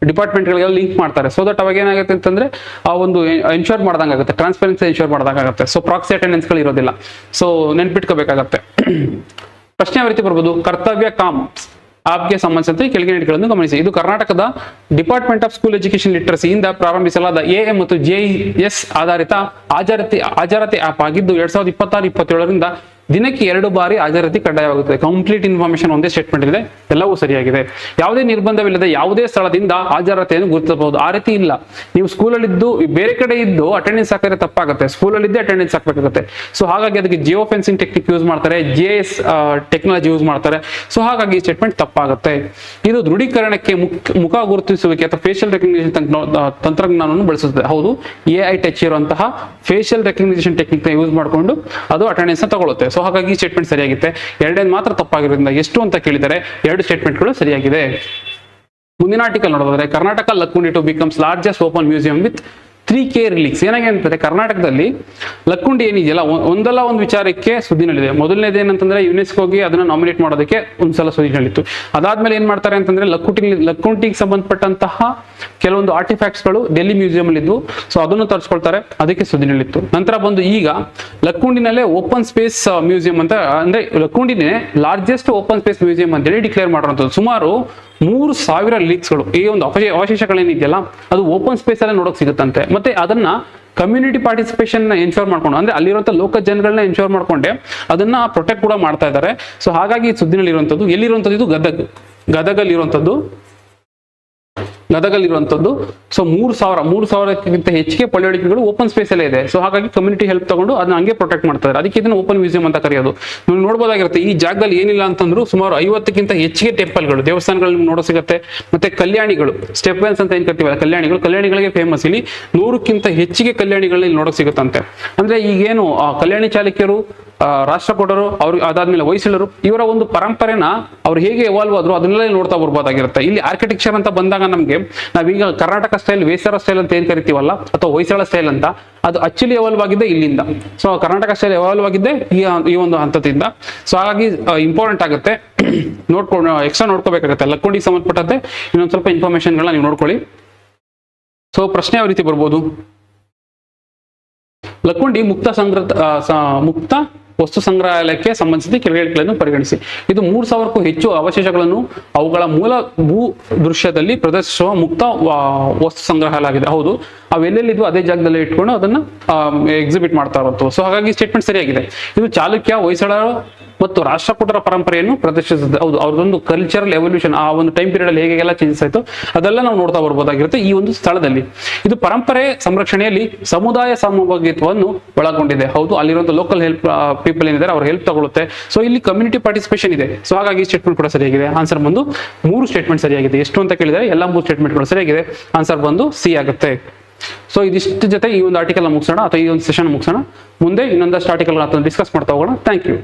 ಡಿಪಾರ್ಟ್ಮೆಂಟ್ಗಳಿಗೆಲ್ಲ ಲಿಂಕ್ ಮಾಡ್ತಾರೆ. ಸೊ ದಟ್ ಅವಾಗ ಏನಾಗುತ್ತೆ ಅಂತಂದ್ರೆ ಆ ಒಂದು ಎನ್ಶೋರ್ ಮಾಡ್ದಂಗಾಗುತ್ತೆ, ಟ್ರಾನ್ಸ್ಪರೆನ್ಸಿ ಎನ್ಶೋರ್ ಮಾಡ್ದಂಗಾಗುತ್ತೆ. ಸೊ ಪ್ರಾಕ್ಸಿ ಅಟೆಂಡೆನ್ಸ್ ಗಳು ಇರೋದಿಲ್ಲ. ಸೊ ನೆನ್ಪಿಟ್ಕೋಬೇಕಾಗತ್ತೆ. ಪ್ರಶ್ನೆ ಯಾವ ರೀತಿ ಬರ್ಬೋದು, ಕರ್ತವ್ಯ ಕಾಮ್ ಆಪ್ಗೆ ಸಂಬಂಧಿಸಿದಂತೆ ಕೆಳಗಿನ ಗಮನಿಸಿ. ಇದು ಕರ್ನಾಟಕದ department of school education literacy ಇಂದ ಪ್ರಾರಂಭಿಸಲಾದ AM ಮತ್ತು GIS ಆಧಾರಿತ ಹಾಜರಾತಿ ಆಪ್ ಆಗಿದ್ದು 2026-27ರಿಂದ ದಿನಕ್ಕೆ 2 ಬಾರಿ ಹಾಜರಾತಿ ಕಡ್ಡಾಯವಾಗುತ್ತದೆ. ಕಂಪ್ಲೀಟ್ ಇನ್ಫಾರ್ಮೇಶನ್ ಒಂದೇ ಸ್ಟೇಟ್ಮೆಂಟ್ ಇದೆ, ಎಲ್ಲವೂ ಸರಿಯಾಗಿದೆ. ಯಾವುದೇ ನಿರ್ಬಂಧವಿಲ್ಲದೆ ಯಾವುದೇ ಸ್ಥಳದಿಂದ ಹಾಜರಾತಿಯನ್ನು ಗುರುತಿಸಬಹುದು. ಆ ರೀತಿ ಇಲ್ಲ, ನೀವು ಸ್ಕೂಲಲ್ಲಿ ಇದ್ದು ಬೇರೆ ಕಡೆ ಇದ್ದು ಅಟೆಂಡೆನ್ಸ್ ಹಾಕಿದ್ರೆ ತಪ್ಪಾಗುತ್ತೆ, ಸ್ಕೂಲಲ್ಲಿ ಇದ್ದೇ ಅಟೆಂಡೆನ್ಸ್ ಹಾಕಬೇಕಾಗುತ್ತೆ. ಸೊ ಹಾಗಾಗಿ ಅದಕ್ಕೆ ಜಿಯೋ ಫೆನ್ಸಿಂಗ್ ಟೆಕ್ನಿಕ್ ಯೂಸ್ ಮಾಡ್ತಾರೆ, GIS ಟೆಕ್ನಾಲಜಿ ಯೂಸ್ ಮಾಡ್ತಾರೆ. ಸೊ ಹಾಗಾಗಿ ಈ ಸ್ಟೇಟ್ಮೆಂಟ್ ತಪ್ಪಾಗುತ್ತೆ. ಇದು ದೃಢೀಕರಣಕ್ಕೆ ಮುಖ ಗುರುತಿಸುವಿಕೆ ಅಥವಾ ಫೇಶಿಯಲ್ ರೆಕಗ್ನಿಷನ್ ತಂತ್ರಜ್ಞಾನವನ್ನು ಬಳಸುತ್ತದೆ. ಹೌದು, AI ಟಚ್ ಇರುವಂತಹ ಫೇಶಿಯಲ್ ರೆಕಗ್ನಿಷನ್ ಟೆಕ್ನಿಕ್ ಯೂಸ್ ಮಾಡಿಕೊಂಡು ಅದು ಅಟೆಂಡೆನ್ಸ್ ತಗೊಳುತ್ತೆ. ಸೊ ಹಾಗಾಗಿ ಸ್ಟೇಟ್ಮೆಂಟ್ ಸರಿಯಾಗುತ್ತೆ. ಎರಡೇನು ಮಾತ್ರ ತಪ್ಪಾಗಿರೋದ್ರಿಂದ ಎಷ್ಟು ಅಂತ ಕೇಳಿದರೆ 2 ಸ್ಟೇಟ್ಮೆಂಟ್ಗಳು ಸರಿಯಾಗಿದೆ. ಮುಂದಿನ ಆರ್ಟಿಕಲ್ ನೋಡೋದಾದ್ರೆ Karnataka Lakkundi to becomes largest open museum with 3K relics. ಏನಾಗಿ ಅಂತಂದ್ರೆ ಕರ್ನಾಟಕದಲ್ಲಿ ಲಕ್ಕುಂಡಿ ಏನಿದೆಯಲ್ಲ ಒಂದಲ್ಲ ಒಂದು ವಿಚಾರಕ್ಕೆ ಸುದ್ದಿನಲ್ಲಿದೆ. ಮೊದಲನೇದು ಏನಂತಂದ್ರೆ ಯುನೆಸ್ಕೋಗೆ ಅದನ್ನ ನಾಮಿನೇಟ್ ಮಾಡೋದಕ್ಕೆ ಒಂದ್ಸಲ ಸುದ್ದಿನಲ್ಲಿತ್ತು. ಅದಾದ್ಮೇಲೆ ಏನ್ ಮಾಡ್ತಾರೆ ಅಂತಂದ್ರೆ ಲಕ್ಕುಂಡಿಗೆ ಸಂಬಂಧಪಟ್ಟಂತಹ ಕೆಲವೊಂದು ಆರ್ಟಿಫ್ಯಾಕ್ಟ್ಸ್ ಗಳು ಡೆಲ್ಲಿ ಮ್ಯೂಸಿಯಂ ಅಲ್ಲಿ ಇದ್ವು. ಸೊ ಅದನ್ನು ತರಿಸ್ಕೊಳ್ತಾರೆ, ಅದಕ್ಕೆ ಸುದ್ದಿನಲ್ಲಿತ್ತು. ನಂತರ ಬಂದು ಈಗ ಲಕ್ಕುಂಡಿನಲ್ಲೇ ಓಪನ್ ಸ್ಪೇಸ್ ಮ್ಯೂಸಿಯಂ ಅಂತ, ಅಂದ್ರೆ ಲಕ್ಕುಂಡಿನೇ ಲಾರ್ಜೆಸ್ಟ್ ಓಪನ್ ಸ್ಪೇಸ್ ಮ್ಯೂಸಿಯಂ ಅಂತೇಳಿ ಡಿಕ್ಲೇರ್ ಮಾಡಿರುವಂಥದ್ದು. ಸುಮಾರು 3000 ಲೀಕ್ಸ್ಗಳು, ಈ ಒಂದು ಅವಶೇಷಗಳೇನಿದೆಯಲ್ಲ ಅದು ಓಪನ್ ಸ್ಪೇಸ್ ಅಲ್ಲೇ ನೋಡೋಕೆ ಸಿಗುತ್ತಂತೆ. ಮತ್ತೆ ಅದನ್ನ ಕಮ್ಯುನಿಟಿ ಪಾರ್ಟಿಸಿಪೇಷನ್ ಎನ್ಶೋರ್ ಮಾಡ್ಕೊಂಡು, ಅಂದ್ರೆ ಅಲ್ಲಿರುವಂತ ಲೋಕಲ್ ಜನಗಳನ್ನ ಎನ್ಶೋರ್ ಮಾಡ್ಕೊಂಡೆ ಅದನ್ನ ಪ್ರೊಟೆಕ್ಟ್ ಕೂಡ ಮಾಡ್ತಾ ಇದ್ದಾರೆ. ಸೊ ಹಾಗಾಗಿ ಸುದ್ದಿನಲ್ಲಿ ಇರುವಂತದ್ದು, ಎಲ್ಲಿರುವಂತದ್ದು, ಇದು ಗದಗಲ್ಲಿರುವಂತದ್ದು. ಸೊ 3000ಕ್ಕಿಂತ ಹೆಚ್ಚಿಗೆ ಪಳೆಯುಳಿಕೆಗಳು ಓಪನ್ ಸ್ಪೇಸ್ ಅಲ್ಲೇ ಇದೆ. ಸೊ ಹಾಗಾಗಿ ಕಮ್ಯುನಿಟಿ ಹೆಲ್ಪ್ ತಗೊಂಡು ಅದನ್ನ ಹಂಗೆ ಪ್ರೊಟೆಕ್ಟ್ ಮಾಡ್ತಾರೆ. ಅದಕ್ಕೆ ಇದನ್ನ ಓಪನ್ ಮ್ಯೂಸಿಯಂ ಅಂತ ಕರೆಯೋದು. ನೀವು ನೋಡ್ಬೋದಾಗಿರುತ್ತೆ, ಈ ಜಾಗದಲ್ಲಿ ಏನಿಲ್ಲ ಅಂತಂದ್ರು ಸುಮಾರು 50ಕ್ಕಿಂತ ಹೆಚ್ಚಿಗೆ ಟೆಂಪಲ್ಗಳು, ದೇವಸ್ಥಾನಗಳು ನಿಮ್ಗೆ ನೋಡೋ ಸಿಗುತ್ತೆ. ಮತ್ತೆ ಕಲ್ಯಾಣಿಗಳು, ಸ್ಟೆಪ್ ವೆಲ್ಸ್ ಅಂತ ಏನ್ ಕರಿತೀವಲ್ಲ, ಕಲ್ಯಾಣಿಗಳಿಗೆ ಫೇಮಸ್. ಇಲ್ಲಿ 100ಕ್ಕಿಂತ ಹೆಚ್ಚಿಗೆ ಕಲ್ಯಾಣಿಗಳನ್ನ ಇಲ್ಲಿ ನೋಡೋಕೆ ಸಿಗುತ್ತಂತೆ. ಅಂದ್ರೆ ಈಗೇನು ಕಲ್ಯಾಣಿ ಚಾಲುಕ್ಯರು, ರಾಷ್ಟ್ರಕೂಟರು, ಅವ್ರು ಅದಾದ್ಮೇಲೆ ಹೊಯ್ಸಳರು, ಇವರ ಒಂದು ಪರಂಪರೆನ ಅವ್ರು ಹೇಗೆ ಎವಾಲ್ವ್ ಆದ್ರು ಅದನ್ನೆಲ್ಲ ನೋಡ್ತಾ ಬರ್ಬೋದಾಗಿರುತ್ತೆ. ಇಲ್ಲಿ ಆರ್ಕಿಟೆಕ್ಚರ್ ಅಂತ ಬಂದಾಗ ನಮ್ಗೆ ನಾವೀಗ ಕರ್ನಾಟಕ ಸ್ಟೈಲ್, ವೇಸರ ಸ್ಟೈಲ್ ಅಂತ ಏನ್ ಕರಿತೀವಲ್ಲ, ಅಥವಾ ಹೊಯ್ಸಳ ಸ್ಟೈಲ್ ಅಂತ, ಅದು ಆಕ್ಚುಲಿ ಎವಾಲ್ವ್ ಆಗಿದ್ದೆ ಇಲ್ಲಿಂದ. ಸೊ ಕರ್ನಾಟಕ ಸ್ಟೈಲ್ ಎವಾಲ್ವ್ ಆಗಿದ್ದೆ ಈ ಒಂದು ಹಂತದಿಂದ. ಸೊ ಹಾಗಾಗಿ ಇಂಪಾರ್ಟೆಂಟ್ ಆಗುತ್ತೆ, ಎಕ್ಸ್ಟ್ರಾ ನೋಡ್ಕೋಬೇಕಾಗುತ್ತೆ. ಲಕ್ಕುಂಡಿಗೆ ಸಂಬಂಧಪಟ್ಟಂತೆ ಇನ್ನೊಂದು ಸ್ವಲ್ಪ ಇನ್ಫಾರ್ಮೇಶನ್ಗಳನ್ನ ನೀವು ನೋಡ್ಕೊಳ್ಳಿ. ಸೊ ಪ್ರಶ್ನೆ ಯಾವ ರೀತಿ ಬರ್ಬೋದು, ಲಕ್ಕುಂಡಿ ಮುಕ್ತ ವಸ್ತು ಸಂಗ್ರಹಾಲಯಕ್ಕೆ ಸಂಬಂಧಿಸಿದ ಕೆಳಗಿಳಿಕೆಗಳನ್ನು ಪರಿಗಣಿಸಿ. ಇದು 3000ಕ್ಕೂ ಹೆಚ್ಚು ಅವಶೇಷಗಳನ್ನು ಅವುಗಳ ಮೂಲ ಭೂ ದೃಶ್ಯದಲ್ಲಿ ಪ್ರದರ್ಶಿಸುವ ಮುಕ್ತ ವಸ್ತು ಸಂಗ್ರಹಾಲಯ ಆಗಿದೆ. ಹೌದು, ಅವೆಲ್ಲೆಲ್ಲಿದ್ವು ಅದೇ ಜಾಗದಲ್ಲಿ ಇಟ್ಕೊಂಡು ಅದನ್ನ ಎಕ್ಸಿಬಿಟ್ ಮಾಡ್ತಾ ಇರೋದು. ಸೊ ಹಾಗಾಗಿ ಸ್ಟೇಟ್ಮೆಂಟ್ ಸರಿಯಾಗಿದೆ. ಇದು ಚಾಲುಕ್ಯ, ಹೊಯ್ಸಳ ಮತ್ತು ರಾಷ್ಟ್ರಕೂಟರ ಪರಂಪರೆಯನ್ನು ಪ್ರದರ್ಶಿಸುತ್ತದೆ. ಹೌದು, ಅವ್ರದೊಂದು ಕಲ್ಚರಲ್ ಎವಲ್ಯೂಷನ್, ಆ ಒಂದು ಟೈಮ್ ಪೀರಿಯಡ್ ಅಲ್ಲಿ ಹೇಗೆಲ್ಲ ಚೇಂಜಸ್ ಆಯ್ತು ಅದೆಲ್ಲ ನಾವು ನೋಡ್ತಾ ಬರ್ಬೋದಾಗಿರುತ್ತೆ ಈ ಒಂದು ಸ್ಥಳದಲ್ಲಿ. ಇದು ಪರಂಪರೆ ಸಂರಕ್ಷಣೆಯಲ್ಲಿ ಸಮುದಾಯ ಸಮಭಾಗಿತ್ವವನ್ನು ಒಳಗೊಂಡಿದೆ. ಹೌದು, ಅಲ್ಲಿರುವಂತಹ ಲೋಕಲ್ ಹೆಲ್ಪ್ ಪೀಪಲ್ ಏನಿದ್ದಾರೆ ಅವ್ರ ಹೆಲ್ಪ್ ತಗೊಳುತ್ತೆ. ಸೊ ಇಲ್ಲಿ ಕಮ್ಯುನಿಟಿ ಪಾರ್ಟಿಸಿಪೇಷನ್ ಇದೆ. ಸೊ ಹಾಗಾಗಿ ಸ್ಟೇಟ್ಮೆಂಟ್ ಕೂಡ ಸರಿಯಾಗಿದೆ. ಆನ್ಸರ್ ಬಂದು 3 ಸ್ಟೇಟ್ಮೆಂಟ್ ಸರಿಯಾಗಿದೆ. ಎಷ್ಟು ಅಂತ ಕೇಳಿದರೆ ಎಲ್ಲ 3 ಸ್ಟೇಟ್ಮೆಂಟ್ಗಳು ಸರಿಯಾಗಿದೆ. ಆನ್ಸರ್ ಬಂದು C ಆಗುತ್ತೆ. ಸೊ ಇದಿಷ್ಟು ಜೊತೆ ಈ ಒಂದು ಆರ್ಟಿಕಲ್ ಮುಗಿಸೋಣ, ಅಥವಾ ಈ ಒಂದು ಸೆಷನ್ ಮುಗಿಸೋಣ. ಮುಂದೆ ಇನ್ನೊಂದಷ್ಟು ಆರ್ಟಿಕಲ್ ಡಿಸ್ಕಸ್ ಮಾಡ್ತಾ ಹೋಗೋಣ. Thank you.